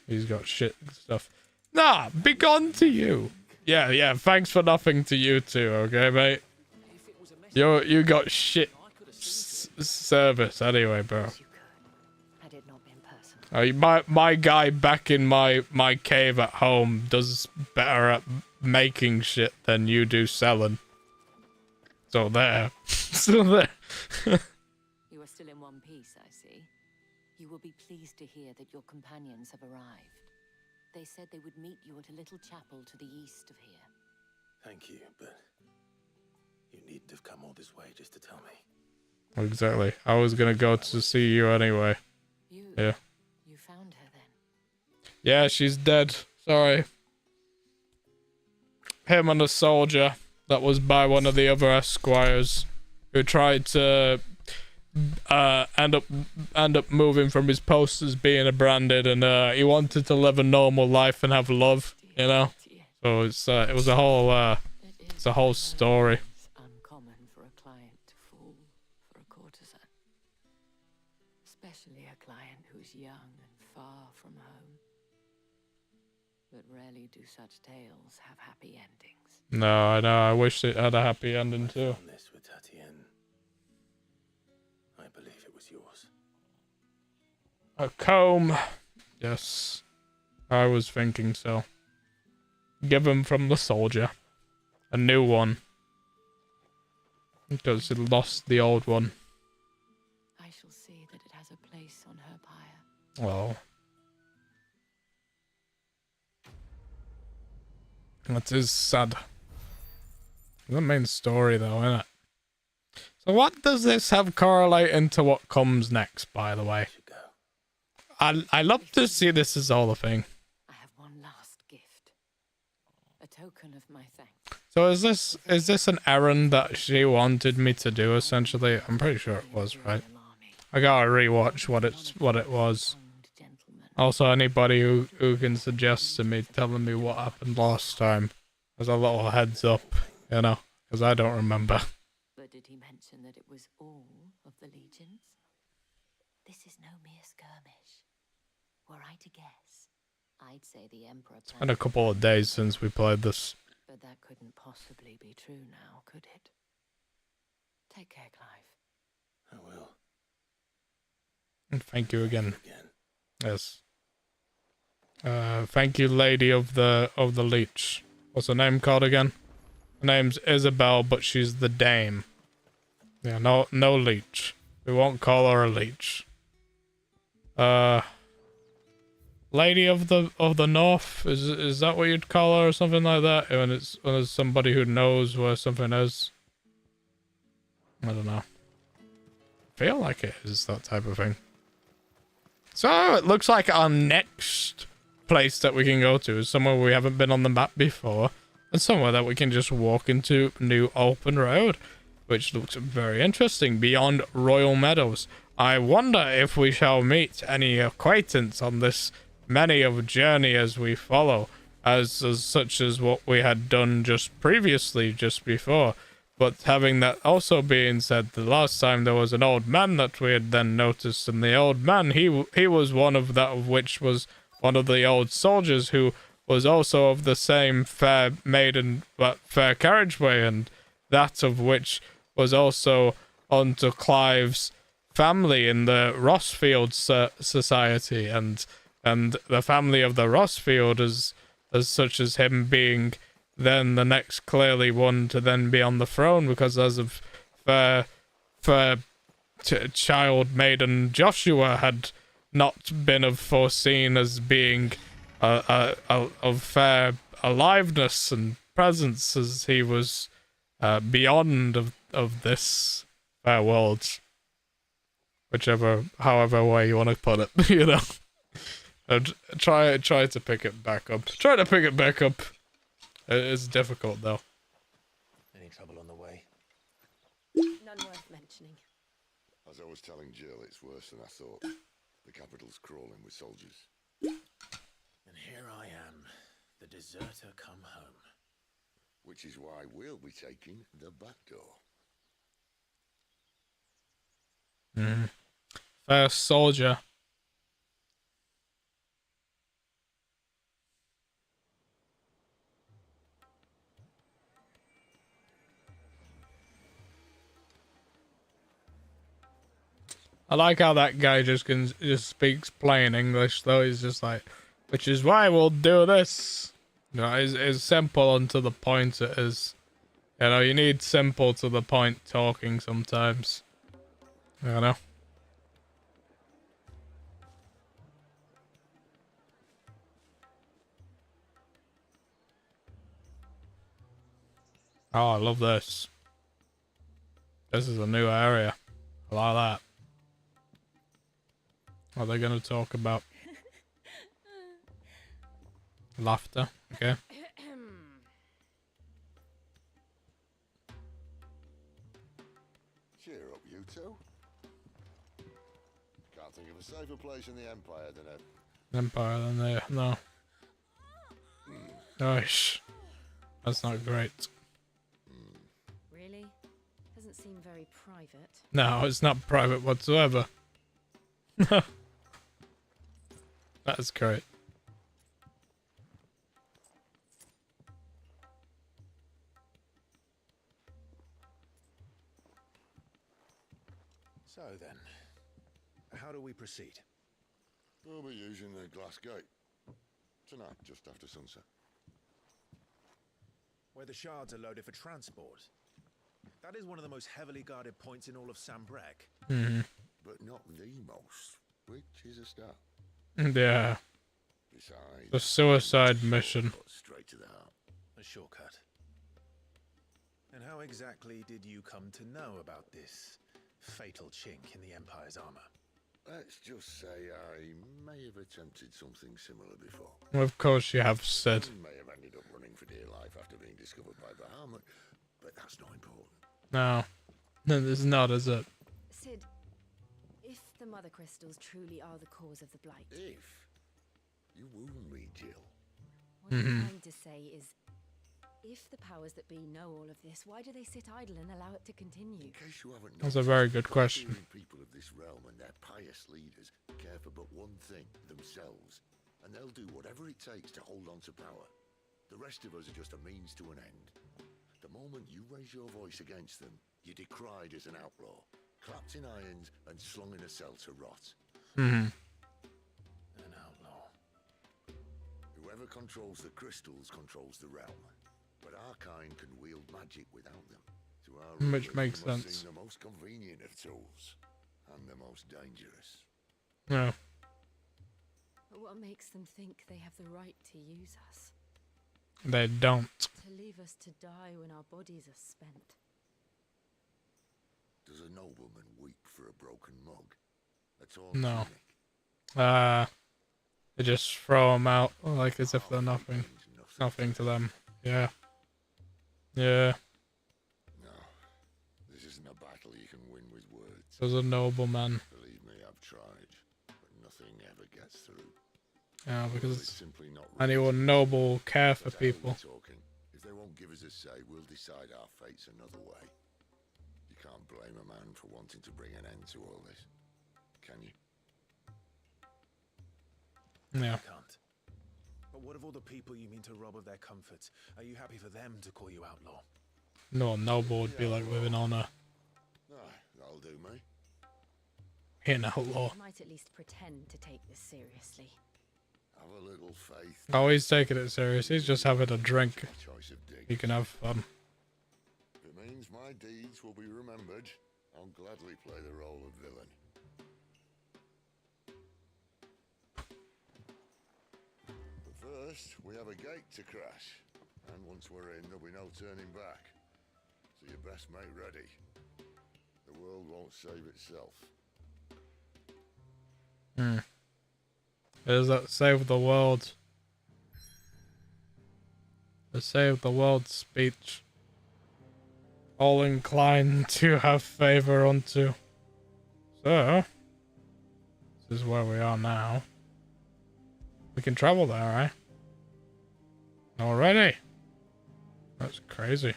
He's got shit stuff. Nah, be gone to you. Yeah, thanks for nothing to you too, okay, mate? You got shit service anyway, bro. My guy back in my cave at home does better at making shit than you do selling. So there. Still there. You are still in one piece, I see. You will be pleased to hear that your companions have arrived. They said they would meet you at a little chapel to the east of here. Thank you, but you needn't have come all this way just to tell me. Exactly. I was gonna go to see you anyway. Yeah. You found her then? Yeah, she's dead. Sorry. Him and a soldier that was by one of the other esquires who tried to end up moving from his post as being a branded, and he wanted to live a normal life and have love, you know. So it was a whole story. Uncommon for a client to fall for a courtesan, especially a client who's young and far from home. But rarely do such tales have happy endings. No, I know. I wish it had a happy ending too. This with Tatienne. I believe it was yours. A comb. Yes. I was thinking so. Given from the soldier. A new one. Because he lost the old one. I shall see that it has a place on her pyre. Well. That is sad. The main story though, isn't it? So what does this have correlate into what comes next, by the way? I love to see this as all the thing. I have one last gift. A token of my thanks. So is this an errand that she wanted me to do essentially? I'm pretty sure it was, right? I gotta rewatch what it was. Also, anybody who can suggest to me telling me what happened last time as a little heads up, you know, because I don't remember. But did he mention that it was all of the legions? This is no mere skirmish. Were I to guess, I'd say the Emperor. It's been a couple of days since we played this. But that couldn't possibly be true now, could it? Take care, Clive. I will. And thank you again. Yes. Thank you, Lady of the Leech. What's her name called again? Her name's Isabel, but she's the Dame. Yeah, no leech. We won't call her a leech. Lady of the North, is that what you'd call her or something like that? When it's somebody who knows where something is. I don't know. I feel like it is that type of thing. So it looks like our next place that we can go to is somewhere we haven't been on the map before, and somewhere that we can just walk into new open road, which looks very interesting, beyond Royal Meadows. I wonder if we shall meet any acquaintance on this many of journey as we follow, as such as what we had done just previously, just before. But having that also being said, the last time there was an old man that we had then noticed, and the old man, he was one of that of which was one of the old soldiers who was also of the same fair maiden, but fair carriageway, and that of which was also onto Clive's family in the Rossfield Society, and the family of the Rossfield as such as him being then the next clearly one to then be on the throne, because as of fair child maiden Joshua had not been foreseen as being of fair aliveness and presence, as he was beyond of this fair world, however way you want to put it, you know. And try to pick it back up. Try to pick it back up. It's difficult though. Any trouble on the way? None worth mentioning. As I was telling Jill, it's worse than I thought. The capital's crawling with soldiers. And here I am, the deserter come home. Which is why we'll be taking the back door. First soldier. I like how that guy just speaks plain English though. He's just like, which is why we'll do this. You know, it's simple and to the point it is. You know, you need simple to the point talking sometimes. You know? Oh, I love this. This is a new area. Like that. What are they going to talk about? Laughter. Okay. Cheer up, you two. Can't think of a safer place in the Empire than a... Empire than they... No. Gosh. That's not great. Really? Doesn't seem very private. No, it's not private whatsoever. That's great. So then, how do we proceed? We'll be using the glass gate. Tonight, just after sunset. Where the shards are loaded for transport. That is one of the most heavily guarded points in all of Sambrek. But not the most, which is a start. Yeah. Besides, The suicide mission. Straight to the heart. A shortcut. And how exactly did you come to know about this fatal chink in the Empire's armor? Let's just say I may have attempted something similar before. Of course you have said. May have ended up running for dear life after being discovered by Bahamut, but that's not important. No. No, it's not, is it? Sid, if the mother crystals truly are the cause of the blight... If you wound me, Jill. What I'm trying to say is, if the powers that be know all of this, why do they sit idle and allow it to continue? In case you haven't That's a very good noticed, question. the people of this realm and their pious leaders care for but one thing, themselves. And they'll do whatever it takes to hold on to power. The rest of us are just a means to an end. The moment you raise your voice against them, you're decried as an outlaw, clapped in irons and slung in a cell to rot. An outlaw. Whoever controls the crystals controls the realm. But our kind can wield magic without them. To our Which rulers, makes they must sense. seem the most convenient of tools. And the most dangerous. No. But what makes them think they have the right to use us? They don't. To leave us to die when our bodies are spent? Does a nobleman weep for a broken mug? That's all. No. They just throw them out like as if they're nothing. Nothing to them. Yeah. Yeah. No. This isn't a battle you can win with words. There's a nobleman. Believe me, I've tried. But nothing ever gets through. Yeah, because It's simply not anyone noble care for But how are we people. talking? If they won't give us a say, we'll decide our fates another way. You can't blame a man for wanting to bring an end to all this, can you? Yeah. I can't. But what of all the people you mean to rob of their comforts? Are you happy for them to call you outlaw? No noble would be like living on a That'll do me. an outlaw. I might at least pretend to take this seriously. Have a little faith. Oh, he's taking it serious. He's just having a drink. He can have fun. If it means my deeds will be remembered, I'll gladly play the role of villain. But first, we have a gate to crash. And once we're in, there'll be no turning back. So you best make ready. The world won't save itself. There's that save the world. The save the world speech. All inclined to have favor unto. So, this is where we are now. We can travel there, right? Already? That's crazy.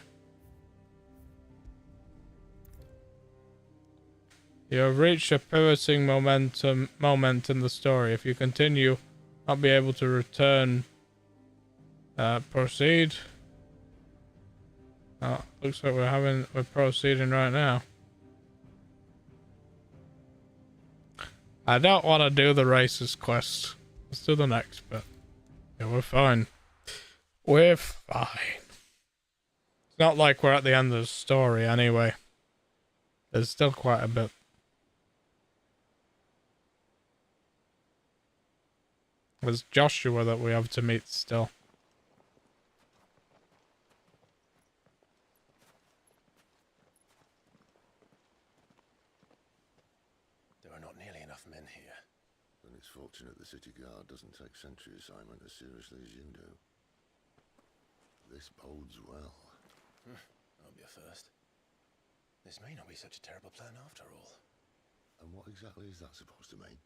You have reached a pivoting moment in the story. If you continue, I'll be able to return. Proceed. Looks like we're proceeding right now. I don't want to do the racist quest. Let's do the next bit. Yeah, we're fine. We're fine. It's not like we're at the end of the story anyway. There's still quite a bit. There's Joshua that we have to meet still. enough men here. Then it's fortunate the city guard doesn't take sentry assignment as seriously as you do. This bodes well. I'll be a first. This may not be such a terrible plan after all. And what exactly is that supposed to mean?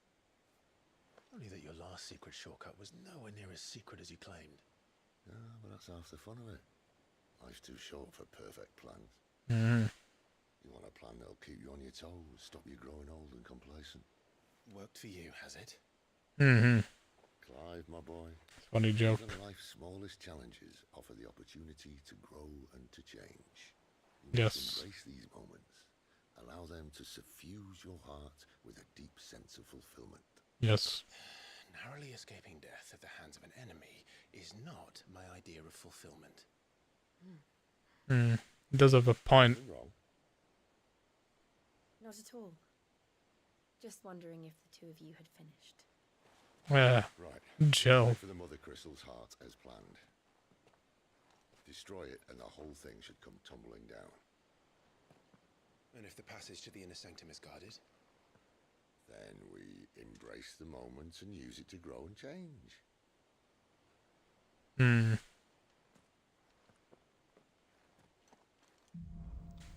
Only that your last secret shortcut was nowhere near as secret as you claimed. Yeah, but that's half the fun of it. Life's too short for perfect plans. You want a plan that'll keep you on your toes, stop you growing old and complacent. Worked for you, has it? Clive, my boy. Funny joke. Even life's smallest challenges offer the opportunity to grow and to change. You Yes. must embrace these moments. Allow them to suffuse your heart with a deep sense of fulfillment. Yes. Narrowly escaping death at the hands of an enemy is not my idea of fulfillment. He does have a point. Not at all. Just wondering if the two of you had finished. Yeah. Right. Jill. Go for the Mother Crystal's heart as planned. Destroy it and the whole thing should come tumbling down. And if the passage to the inner sanctum is guarded? Then we embrace the moment and use it to grow and change.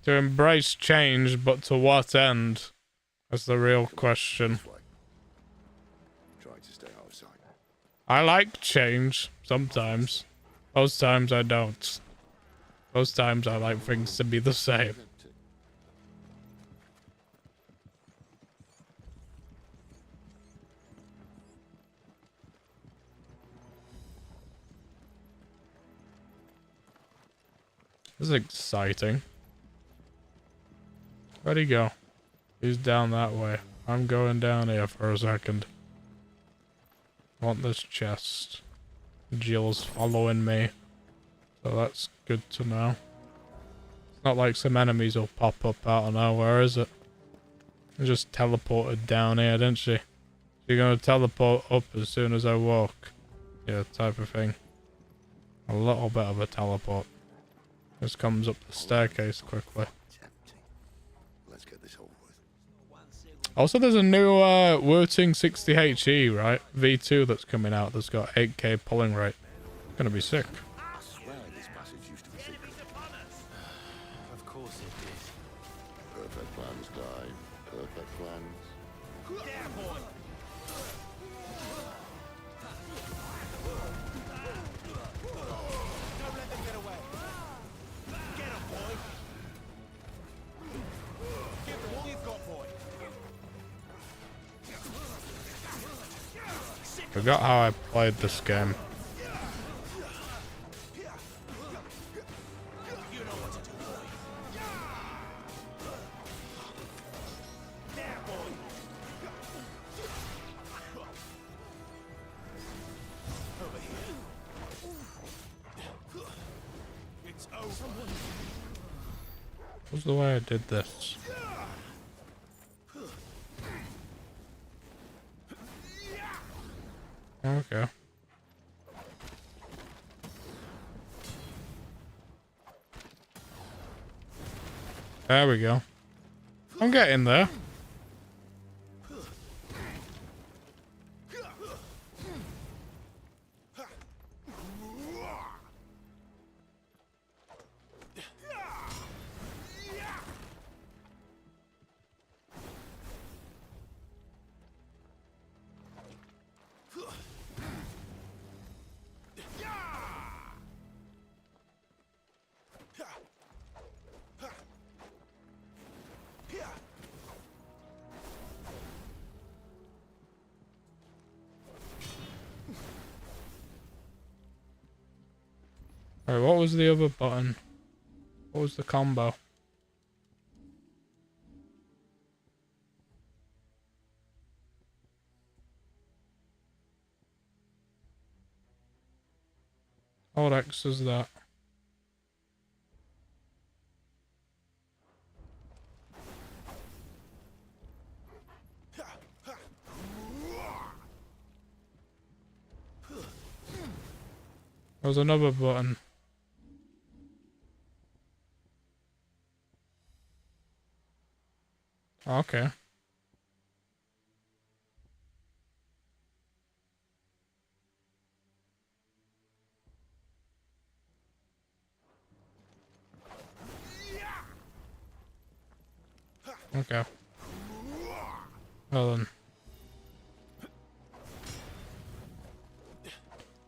To embrace change, but to what end? That's the real question. Try to stay out of sight. I like change sometimes. Most times I don't. Most times I like things to be the same. This is exciting. Where'd he go? He's down that way. I'm going down here for a second. I want this chest. Jill's following me. So that's good to know. It's not like some enemies will pop up out of nowhere, is it? She just teleported down here, didn't she? You're gonna teleport up as soon as I walk. Yeah, type of thing. A little bit of a teleport. Just comes up the staircase quickly. Let's get this over with. Also, there's a new Wurting 60HE, right? V2 that's coming out that's got 8k pulling rate. Gonna be sick. I swear this passage used to be secret. Of course it did. Perfect plans, Clive. Perfect plans. Don't let them get away. Get him, boy. Give them all you've got, boy. Forgot how I played this game. It's over. What's the way I did this? Okay. There we go. I'm getting there. Alright, what was the other button? What was the combo? What X is that? There's another button. Okay. Okay. Well then.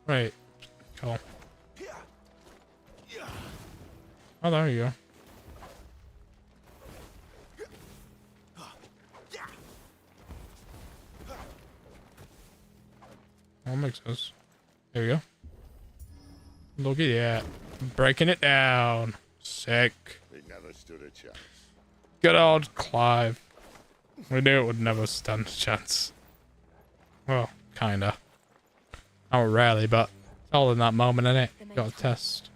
Right. Cool. Oh, there you go. That makes sense. There you go. Look at that. Breaking it down. Sick. They never stood a chance. Good old Clive. We knew it would never stand a chance. Well, kinda. Not really, but it's all in that moment, innit? Got a test.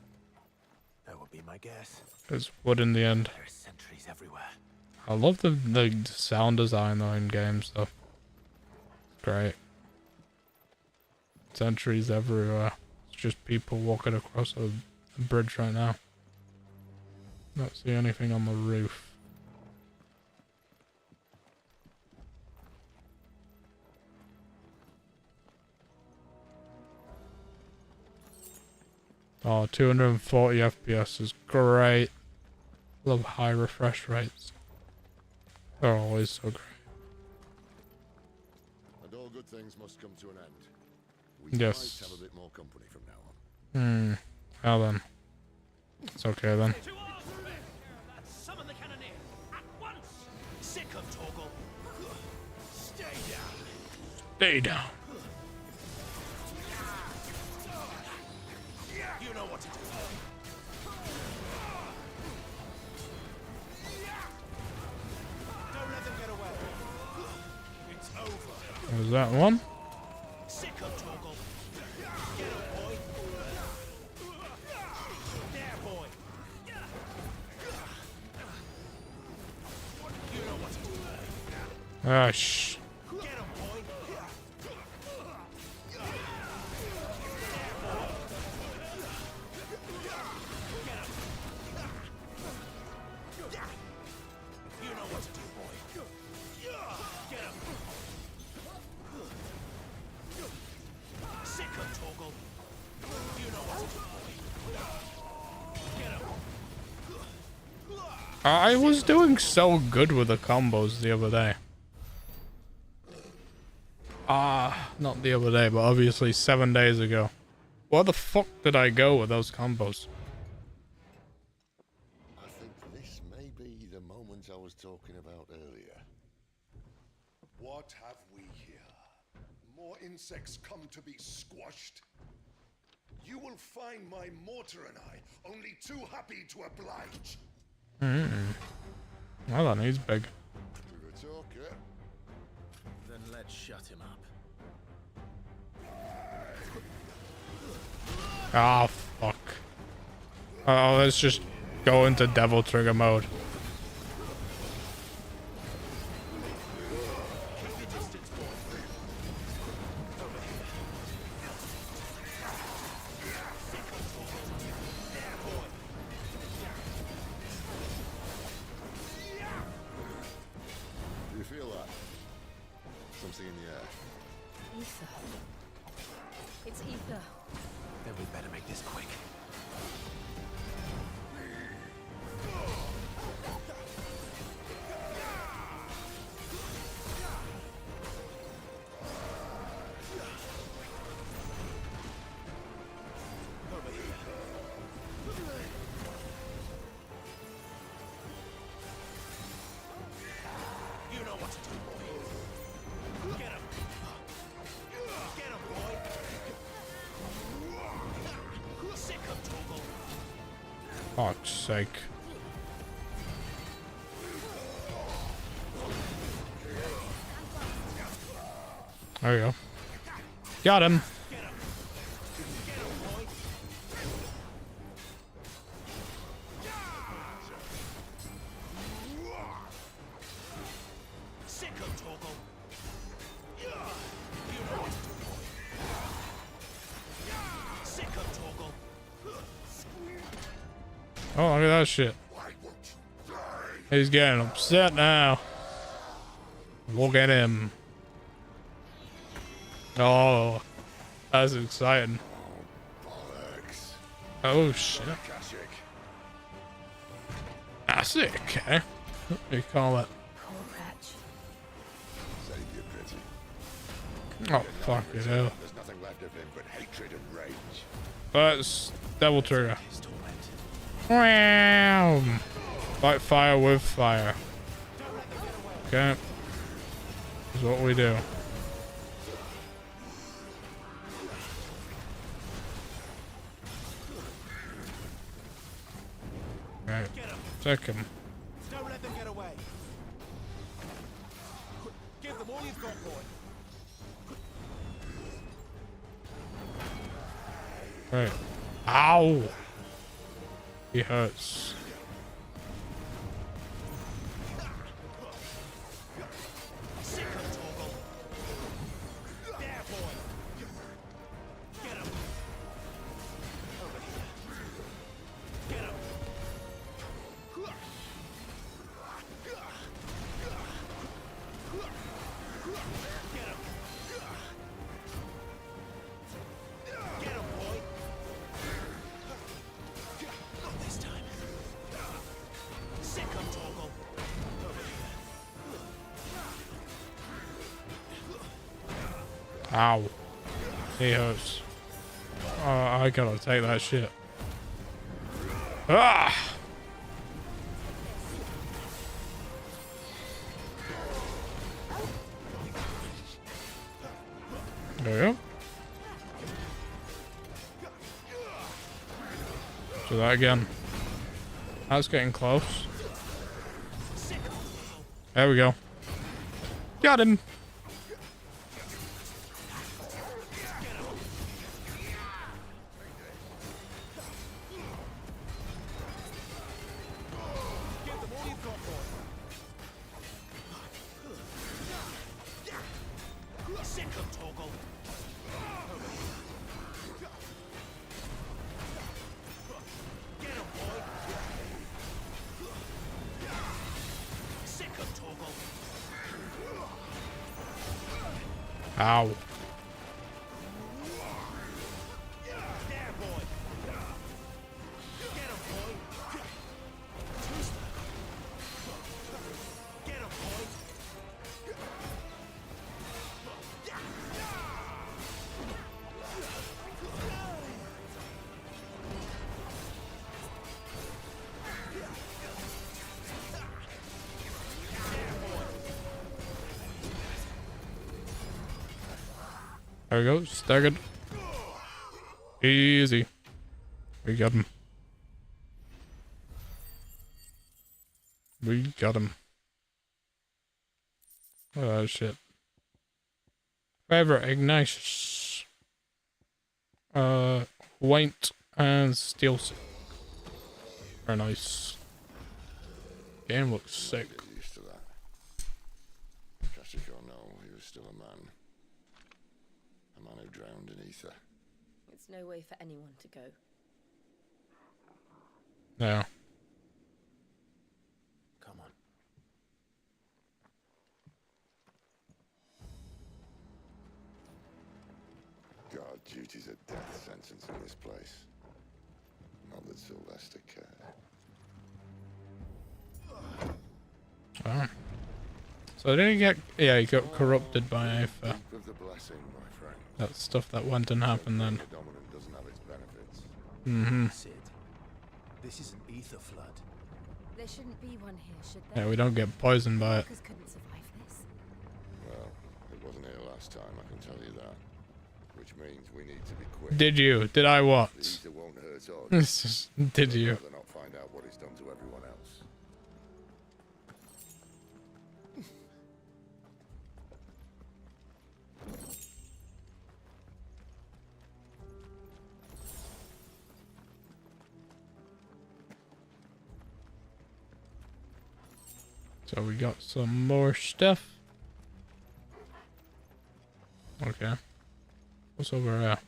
That would be my guess. It's wood in the end. There's sentries everywhere. I love the sound design though in games though. Great. Sentries everywhere. It's just people walking across a bridge right now. Not see anything on the roof. Oh, 240 FPS is great. Love high refresh rates. They're always so great. And all good things must come to an end. We Yes. might have a bit more company from now on. Well then. It's okay then. Summon the cannoneer at once. Sick of Torgal. Stay down. Stay down. You know what to do. Don't let them get away. It's over. Was that one? Sick of Torgal. Get him, boy. There, boy. You know what to do. Ah, shh. Get him, boy. You know what to do, boy. Get him. Sick of Torgal. You know what to do, boy. Get him. I was doing so good with the combos the other day. Not the other day, but obviously 7 days ago. Where the fuck did I go with those combos? I think this may be the moment I was talking about earlier. What have we here? More insects come to be squashed? You will find my mortar and I only too happy to oblige. Well then, he's big. You're a talker. Then let's shut him up. Ah, fuck. Oh, let's just go into Devil Trigger mode. Do you feel that? Something in the air. Ether. It's ether. Then we better make this quick. You know what to do, boy. Get him. Get him, boy. Sick of Torgal. Fuck's sake. There you go. Got him. Sick of Torgal. You know what to do, boy. Sick of Torgal. Oh, look at that shit. He's getting upset now. Look at him. Oh, that's exciting. Oh shit. Acid, okay. What do you call it? Oh, fuck it hell. There's nothing left of him but hatred and rage. That's double trigger. Wham! Fight fire with fire. Okay. That's what we do. Right. Take him. Don't let them get away. Give them all you've got, boy. Right. Ow! He hurts. Ow. He hurts. Oh, I gotta take that shit. Ah! There we go. Do that again. That's getting close. There we go. Got him. Ow. There we go, staggered. Easy. We got him. We got him. Oh shit. Favorite Ignatius. Waint and Steel. Very nice. Game looks sick. Used to that. Tragic or no, he was still a man. A man who drowned in ether. It's no way for anyone to go. Yeah. Come on. God, duty's a death sentence in this place. Not that Sylvester cared. Oh. So did he get... Yeah, he got corrupted by Aether. With the blessing, my friend. That's stuff that went and happened then. The dominant doesn't have its benefits. Mm-hmm. Sid, this is an ether flood. There shouldn't be one here, should there? Yeah, we don't get poisoned by it. Walkers couldn't survive this. Well, it wasn't here last time, I can tell you that. Which means we need to be quick. Did you? Did I what? The ether won't hurt us. Did you? I'd rather not find out what it's done to everyone else. So we got some more stuff. Okay. What's over there?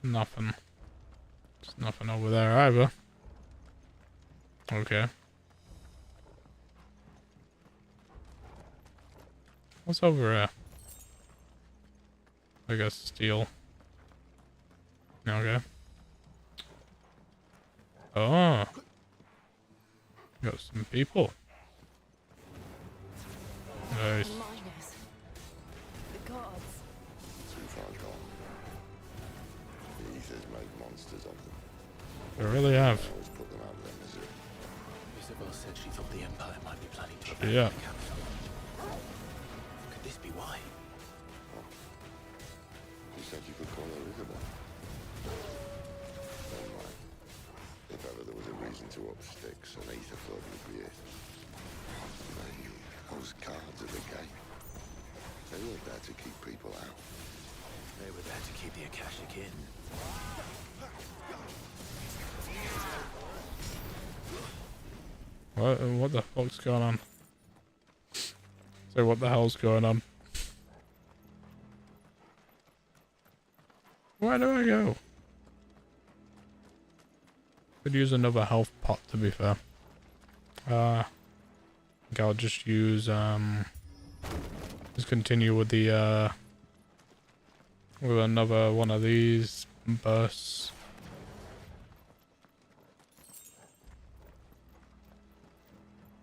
Nothing. There's nothing over there either. Okay. What's over there? I guess steel. Okay. Oh. Got some people. Nice. Miners. The monsters of them. They really have. I always put them out of their misery. Isabel said she thought the Empire might be planning to Yeah. abandon the capital. Could this be why? You said you could call her Isabel. Never mind. If ever there was a reason to up sticks, an Aether Flood would be it. Those guards at the gate. They weren't there to keep people out. They were there to keep the Akashic in. What the fuck's going on? So what the hell's going on? Where do I go? Could use another health pot, to be fair. I think I'll just use just continue with the with another one of these bursts.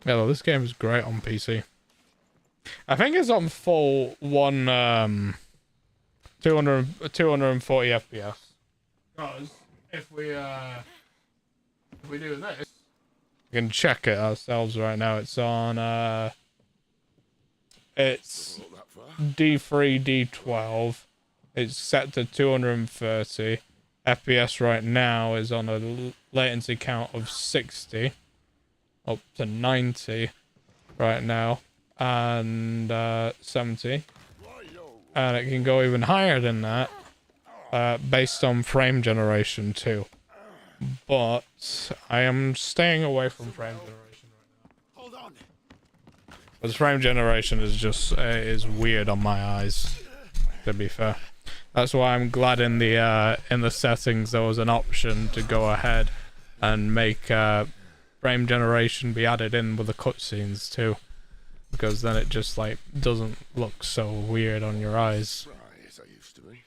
Yeah, well, this game is great on PC. I think it's on full 240 FPS. Because if we do this, we can check it ourselves right now. It's on it's D3, D12. It's set to 230. FPS right now is on a latency count of 60. Up to 90 right now. And 70. And it can go even higher than that. Based on frame generation too. But I am staying away from frame generation right now. Hold on. Because frame generation is just is weird on my eyes, to be fair. That's why I'm glad in the settings there was an option to go ahead and make frame generation be added in with the cutscenes too, because then it just like doesn't look so weird on your eyes. Right, as I used to be.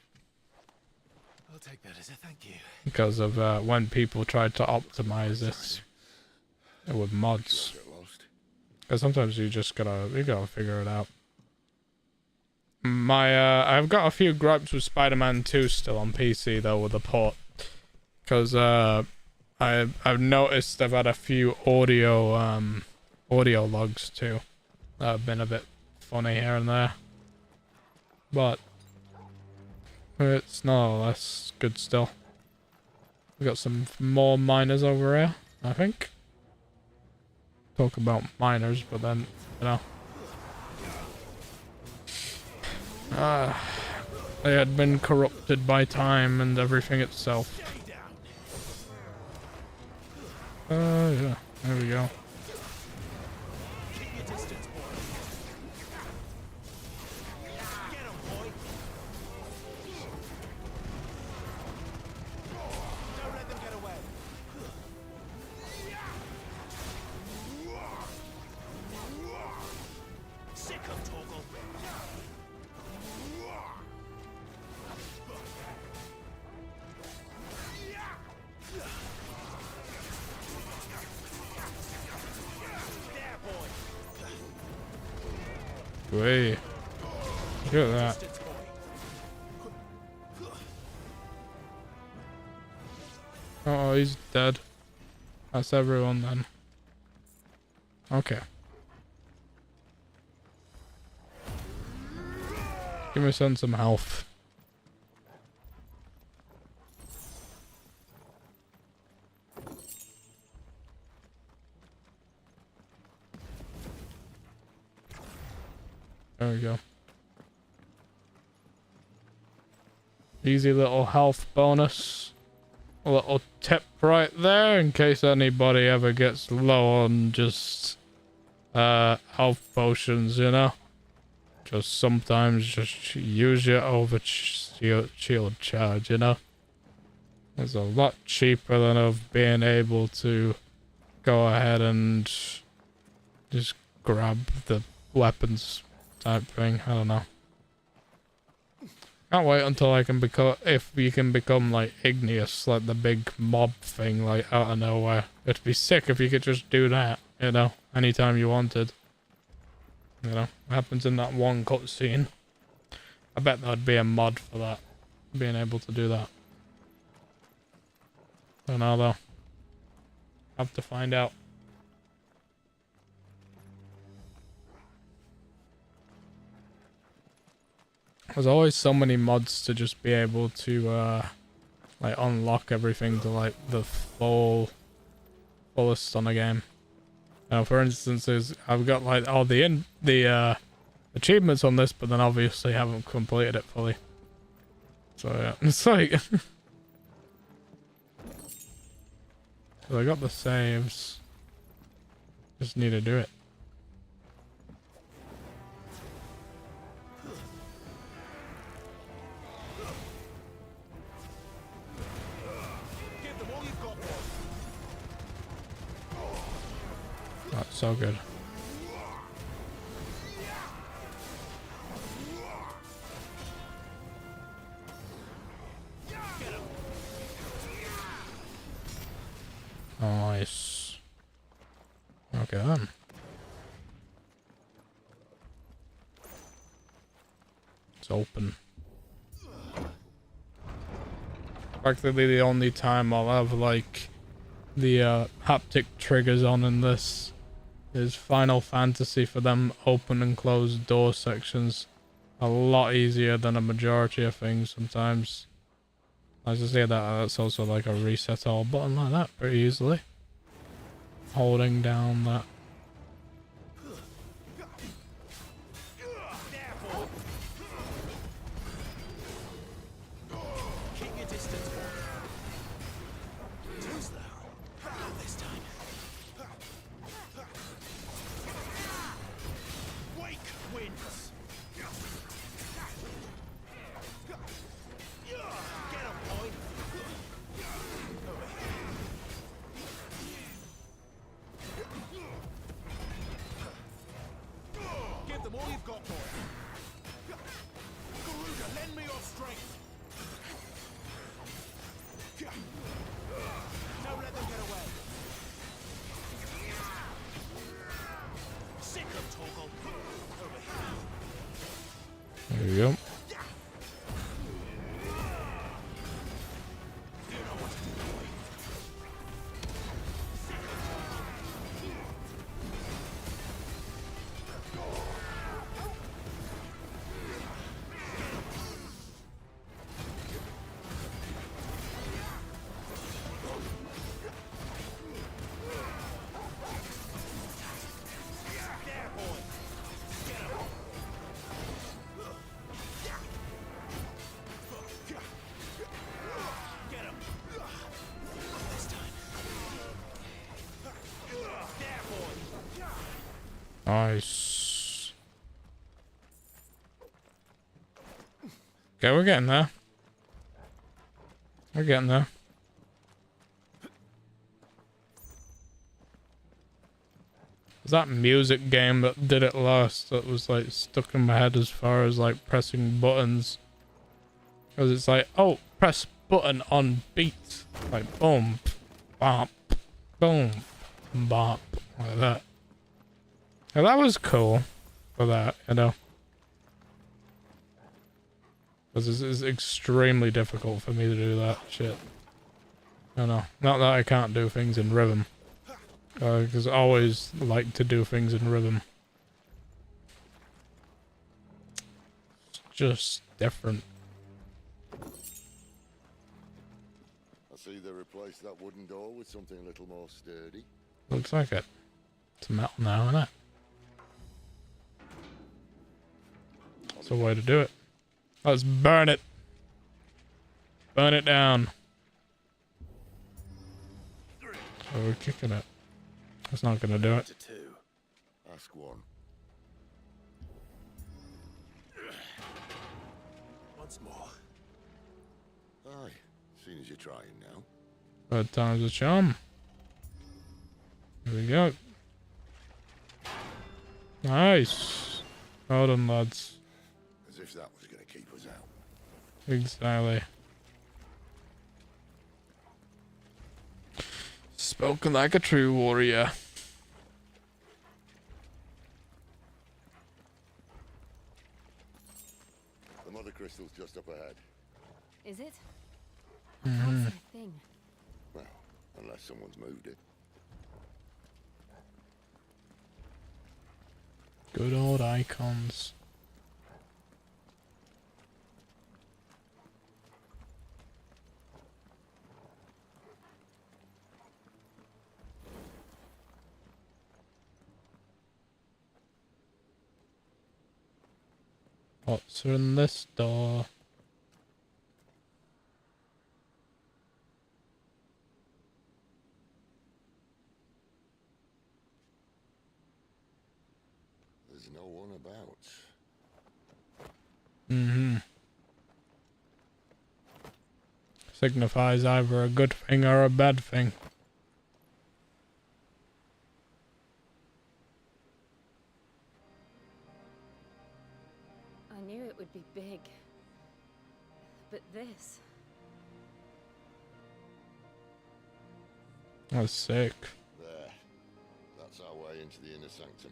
I'll take that as a thank you. Because of when people tried to optimize this with mods. Because sometimes you gotta figure it out. I've got a few gripes with Spider-Man 2 still on PC though with the port, because I've noticed I've had a few audio logs too that have been a bit funny here and there, but it's nonetheless good still. We got some more miners over here, I think. Talk about miners, but then you know. They had been corrupted by time and everything itself. Yeah, there we go. Way. Look at that. Oh, he's dead. That's everyone then. Okay. Give me some health. There we go. Easy little health bonus. A little tip right there in case anybody ever gets low on just health potions, you know. Just sometimes just use your over shield charge, you know. It's a lot cheaper than of being able to go ahead and just grab the weapons type thing. I don't know. Can't wait until I can become, if you can become like igneous, like the big mob thing, like out of nowhere. It'd be sick if you could just do that, you know, anytime you wanted. You know, it happens in that one cutscene. I bet there'd be a mod for that, being able to do that. Don't know though. Have to find out. There's always so many mods to just be able to like unlock everything to like the fullest on a game. Now, for instance, I've got like all the achievements on this, but then obviously haven't completed it fully. So yeah, it's like so I got the saves. Just need to do it. That's so good. Nice. Okay then. It's open. Practically the only time I'll have like the haptic triggers on in this is Final Fantasy. For them open and close door sections a lot easier than a majority of things sometimes. I just say that that's also like a reset all button like that pretty easily. Holding down that. Keep your distance, boy. Too slow. Not this time. Wake wins. Get him, boy. Give them all you've got, boy. Garuda, lend me your strength. Don't let them get away. Sick of Torgal. There you go. Nice. Okay, we're getting there. We're getting there. Was that music game that did it last that was like stuck in my head as far as like pressing buttons? Because it's like, oh, press button on beat. Like boom, bop, boom, bop, like that. Now that was cool for that, you know. Because it's extremely difficult for me to do that shit. I know. Not that I can't do things in rhythm. Because I always like to do things in rhythm. It's just different. I see they replaced that wooden door with something a little more sturdy. Looks like it. It's metal now, isn't it? That's a way to do it. Let's burn it. Burn it down. Oh, we're kicking it. That's not gonna do it. Ask one. Once more. Aye, seeing as you're trying now. Third time's a charm. Here we go. Nice. Well done, lads. As if that was going to keep us out. Exactly. Spoken like a true warrior. The mother crystal's just up ahead. Is it? Mhm. What's the thing? Well, Unless someone's moved it. Good old icons. What's in this door? There's no one about. Mm-hmm. Signifies either a good thing or a bad thing. I knew it would be big. But this... That's sick. There. That's our way into the inner sanctum.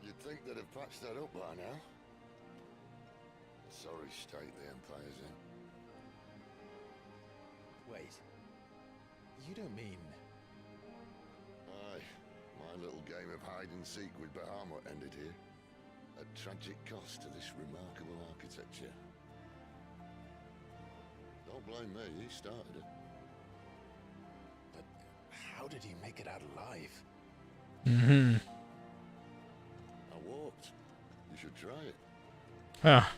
You'd think they'd have patched that up by now. Sorry state the Empire's in. Wait. You don't mean... Aye. My little game of hide-and-seek with Bahamut ended here. At tragic cost to this remarkable architecture. Don't blame me, he started it. But how did he make it out alive? Mm-hmm. I walked. You should try it. Ah.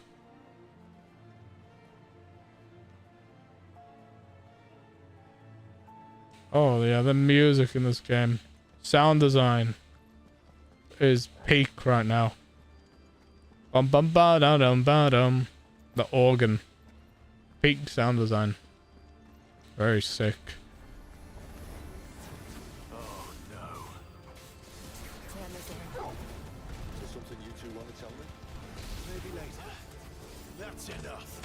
Oh yeah, the music in this game. Sound design is peak right now. Bum bum ba dum dum ba dum. The organ. Peak sound design. Very sick. Oh no. Is there something you two want to tell me? Maybe later. That's enough.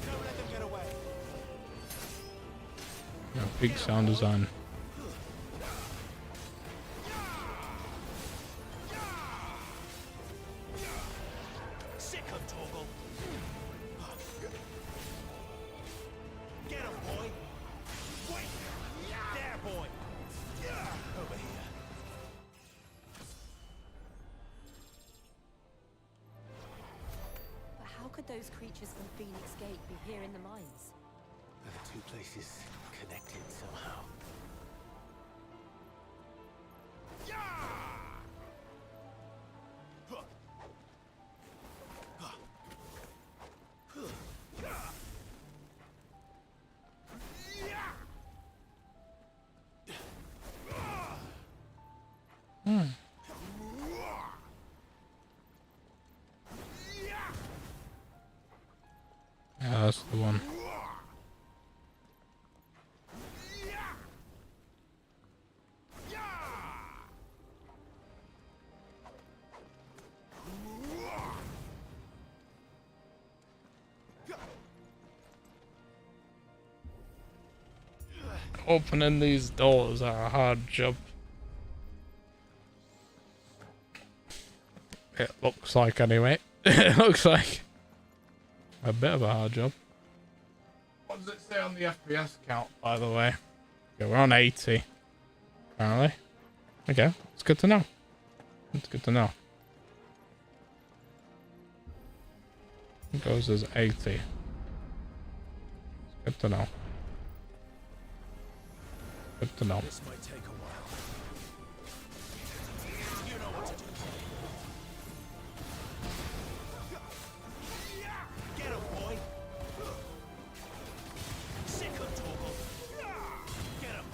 Don't let them get away. Yeah, peak sound design. Sick of Torgal. Get him, boy. Wait. There, boy. Over here. But how could those creatures from Phoenix Gate be here in the mines? Are the two places connected somehow? Hmm. Yeah, that's the one. Opening these doors are a hard job. It looks like anyway. It looks like a bit of a hard job. What does it say on the FPS count, by the way? Okay, we're on 80. Apparently. Okay, it's good to know. It's good to know. It goes as 80. It's good to know. Good to know. This might take a while. You know what to do. Get him, boy. Sick of Torgal. Get him.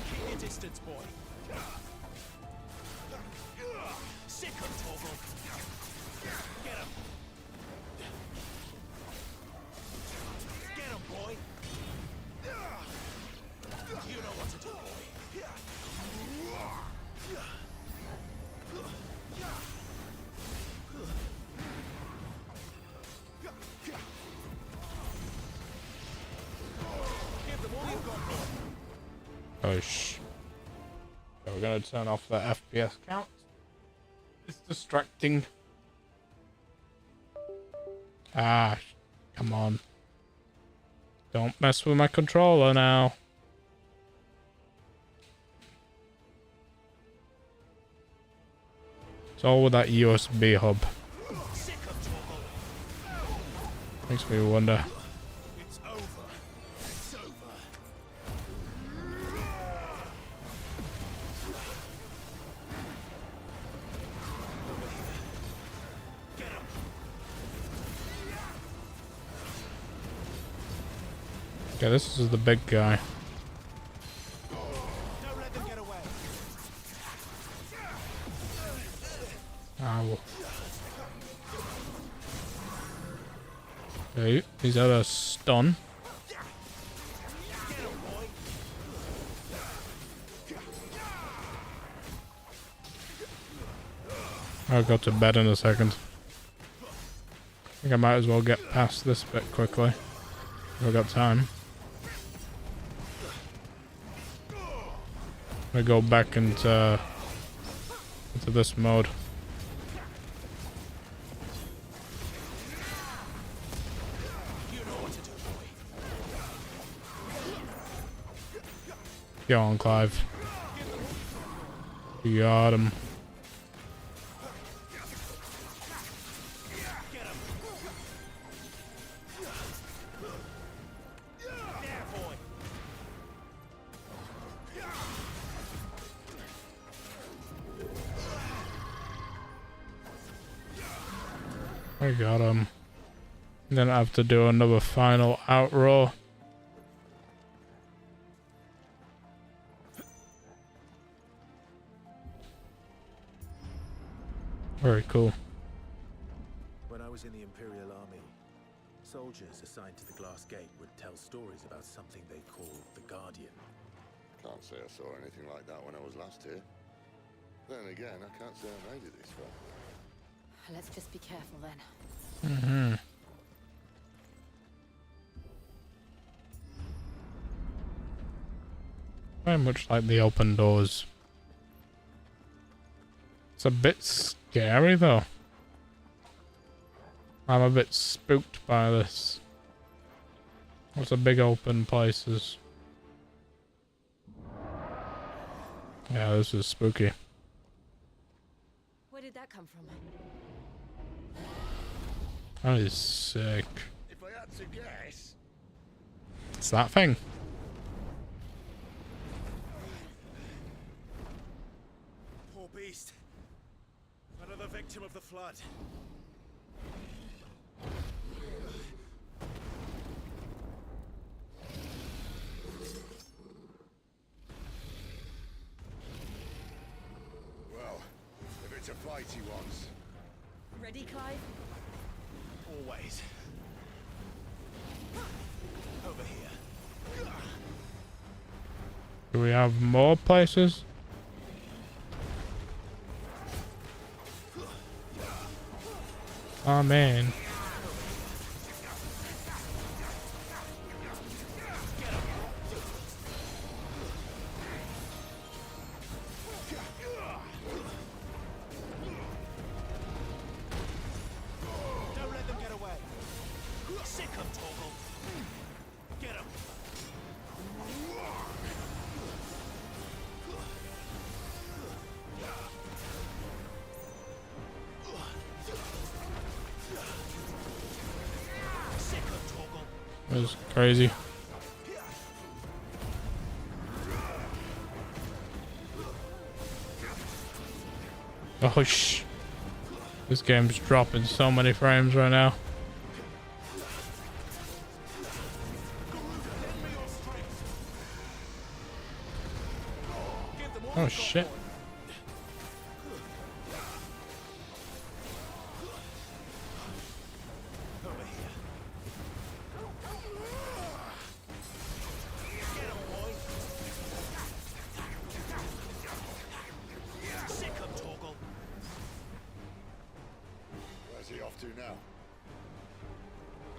Keep your distance, boy. Sick of Torgal. Get him. Get him, boy. You know what to do, boy. Push. So we're gonna turn off the FPS count. It's distracting. Ah, come on. Don't mess with my controller now. It's all with that USB hub. Makes me wonder. It's over. It's over. Okay, this is the big guy. Don't let them get away. Ow. Okay, he's had a stun. I'll go to bed in a second. I think I might as well get past this bit quickly. I've got time. I go back into this mode. Go on, Clive. You got him. I got him. Then I have to do another final outroar. Very cool. When I was in the Imperial Army, soldiers assigned to the Glass Gate would tell stories about something they called the Guardian. Can't say I saw anything like that when I was last here. Then again, I can't say I made it this far. Let's just be careful then. Mm-hmm. Very much like the open doors. It's a bit scary though. I'm a bit spooked by this. Lots of big open places. Yeah, this is spooky. Where did that come from? That is sick. If I had to guess, It's that thing. Poor beast. Another victim of the flood. well, if it's a fight he wants. Ready, Clive? Always. Over here. Do we have more places? Oh man. Don't let them get away. Sick of Torgal. Get him. Sick of Torgal. That was crazy. Oh shh. This game's dropping so many frames right now. Oh shit. Sick of Torgal. Where's he off to now?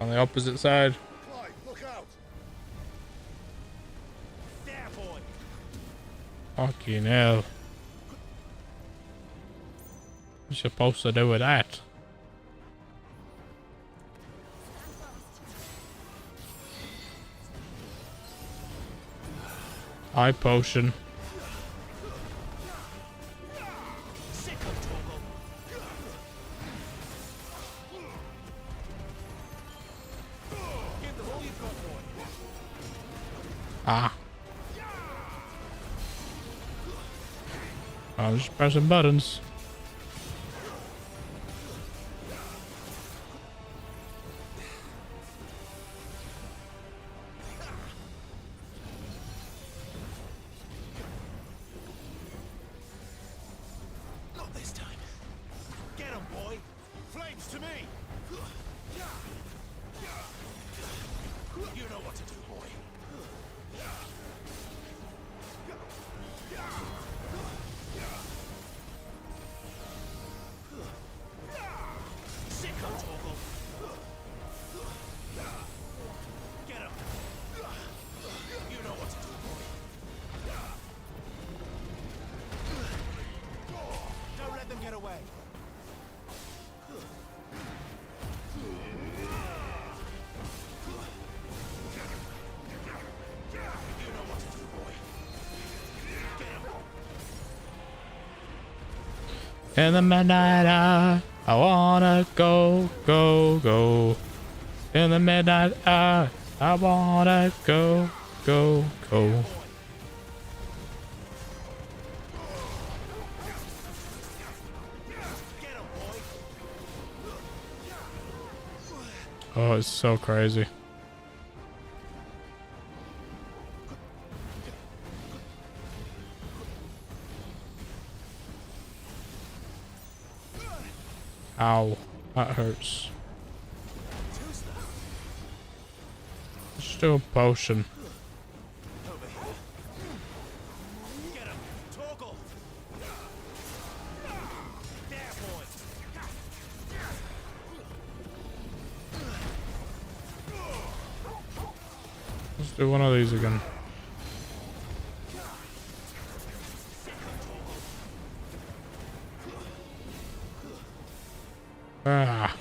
On the opposite side. Clive, look out! There, boy. Fucking hell. What you supposed to do with that? Eye potion. Ah. I'm just pressing buttons. Not this time. Get him, boy. Flames to me. You know what to do, boy. Sick of Torgal. Get him. You know what to do, boy. Don't let them get away. You know what to do, boy. Get him. In the midnight hour, I wanna go, go, go. In the midnight hour, I wanna go, go, go. Oh, it's so crazy. Ow, that hurts. Just do a potion. Get him. Torgal. There, boy. Let's do one of these again. Ah.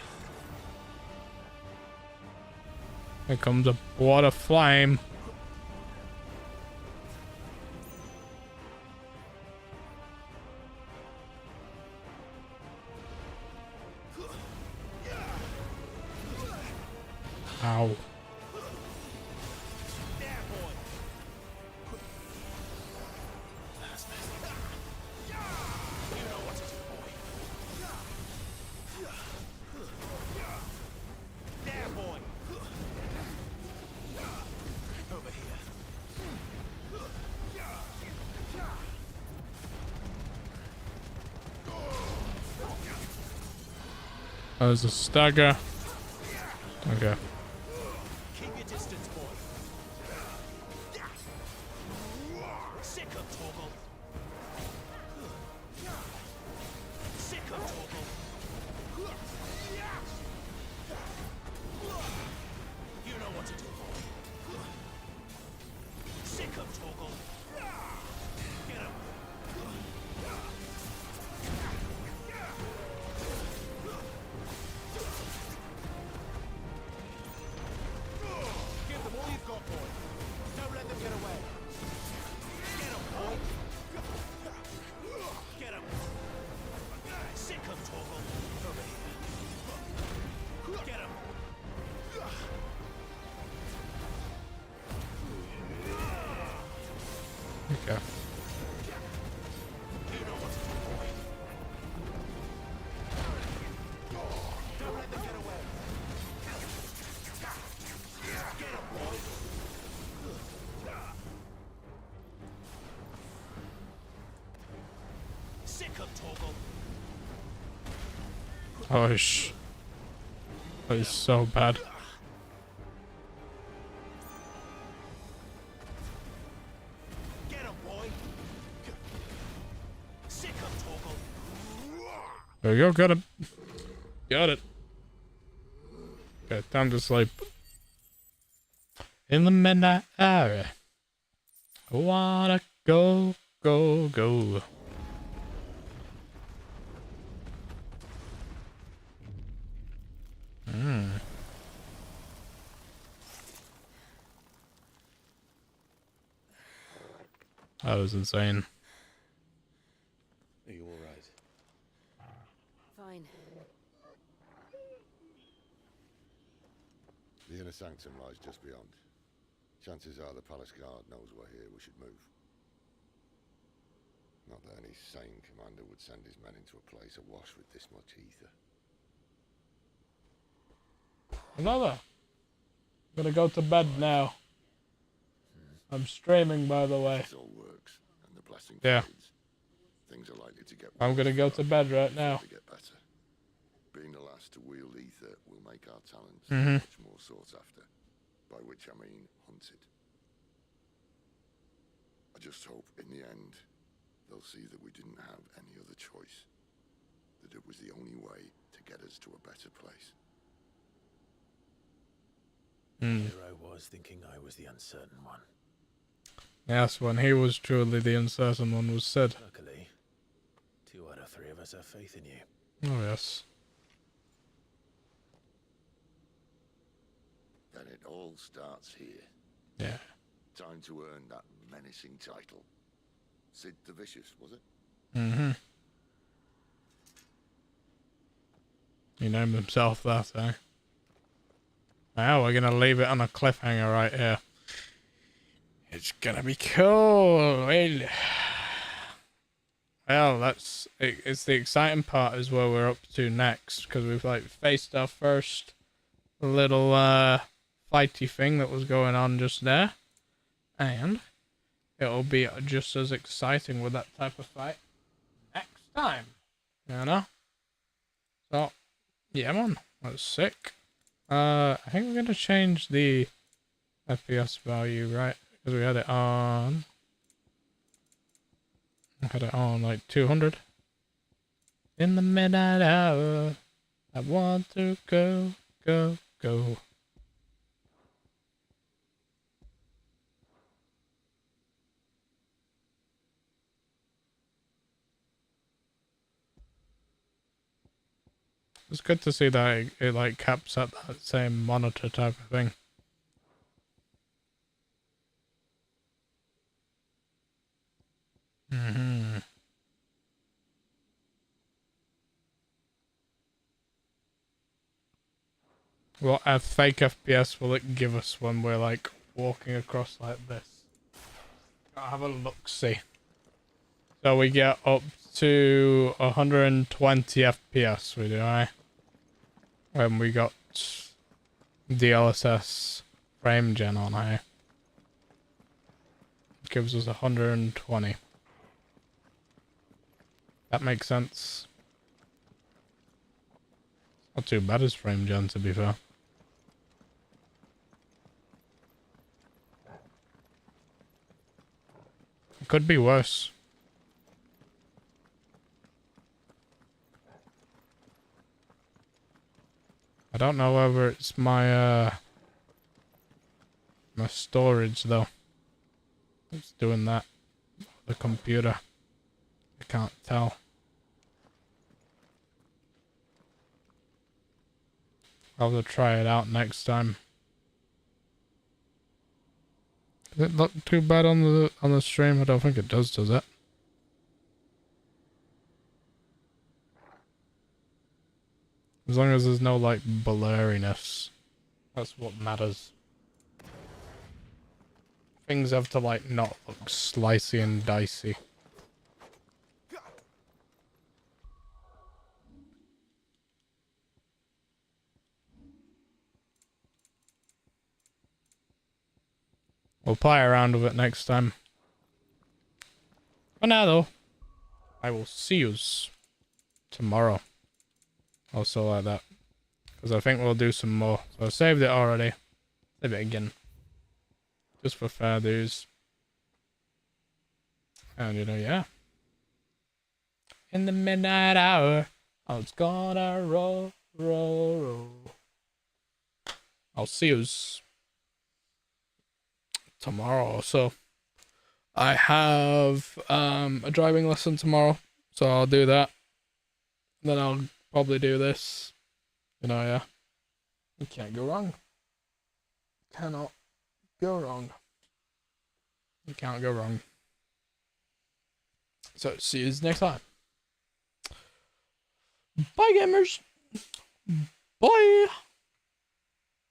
Here comes a water flame. Ow. There's a stagger. Okay. Keep your distance, boy. Sick of Torgal. Sick of Torgal. You know what to do, boy. Sick of Torgal. Get him. Give them all you've got, boy. Don't let them get away. Get him, boy. Get him. Sick of Torgal. Over here. Get him. Okay. You know what to do, boy. Don't let them get away. Get him, boy. Sick of Torgal. Oh, that is so bad. Get him, boy. Sick of Torgal. There you go, got it. Got it. Okay, time to sleep. In the midnight hour, I wanna go, go, go. That was insane. Are you all right? Fine. The inner sanctum lies just beyond. Chances are the palace guard knows we're here. We should move. Not that any sane commander would send his men into a place awash with this much ether. Another. I'm gonna go to bed now. I'm streaming, by the way. This all works, and the blessing Yeah. fades. Things are likely to get I'm gonna go to bed right now. to get better. Being the last to wield ether will make our talents much more sought after, by which I mean hunted. I just hope in the end they'll see that we didn't have any other choice, that it was the only way to get us to a better place. Here I was thinking I was the uncertain one. Yes, when he was truly the uncertain one was said. Luckily, 2 out of 3 of us have faith in you. Oh, yes. Then it all starts here. Yeah. Time to earn that menacing title. Sid the Vicious, was it? Mm-hmm. He named himself that, eh? Well, we're gonna leave it on a cliffhanger right here. It's gonna be cool. Well, it's the exciting part is where we're up to next, because we've like faced our first little fighty thing that was going on just there, and it'll be just as exciting with that type of fight next time, you know. So yeah, man, that's sick. I think we're gonna change the FPS value, right? Because we had it on. I had it on like 200. In the midnight hour, I want to go, go, go. It's good to see that it like caps at that same monitor type of thing. What fake FPS will it give us when we're like walking across like this? Gotta have a look-see. So we get up to 120 FPS we do, right? When we got DLSS frame gen on here. It gives us 120. That makes sense. Not too bad as frame gen, to be fair. It could be worse. I don't know whether it's my my storage though. It's doing that. The computer. I can't tell. I'll have to try it out next time. Does it look too bad on the stream? I don't think it does it? As long as there's no like blurriness. That's what matters. Things have to like not look slicey and dicey. We'll play around with it next time. For now though, I will see yous tomorrow. Also like that. Because I think we'll do some more. So I saved it already. Save it again. Just for fair dues. And you know, yeah. In the midnight hour, I was gonna roll, roll, roll. I'll see yous tomorrow or so. I have a driving lesson tomorrow, so I'll do that. Then I'll probably do this. You know, yeah. You can't go wrong. Cannot go wrong. You can't go wrong. So, see you next time. Bye, gamers. Bye.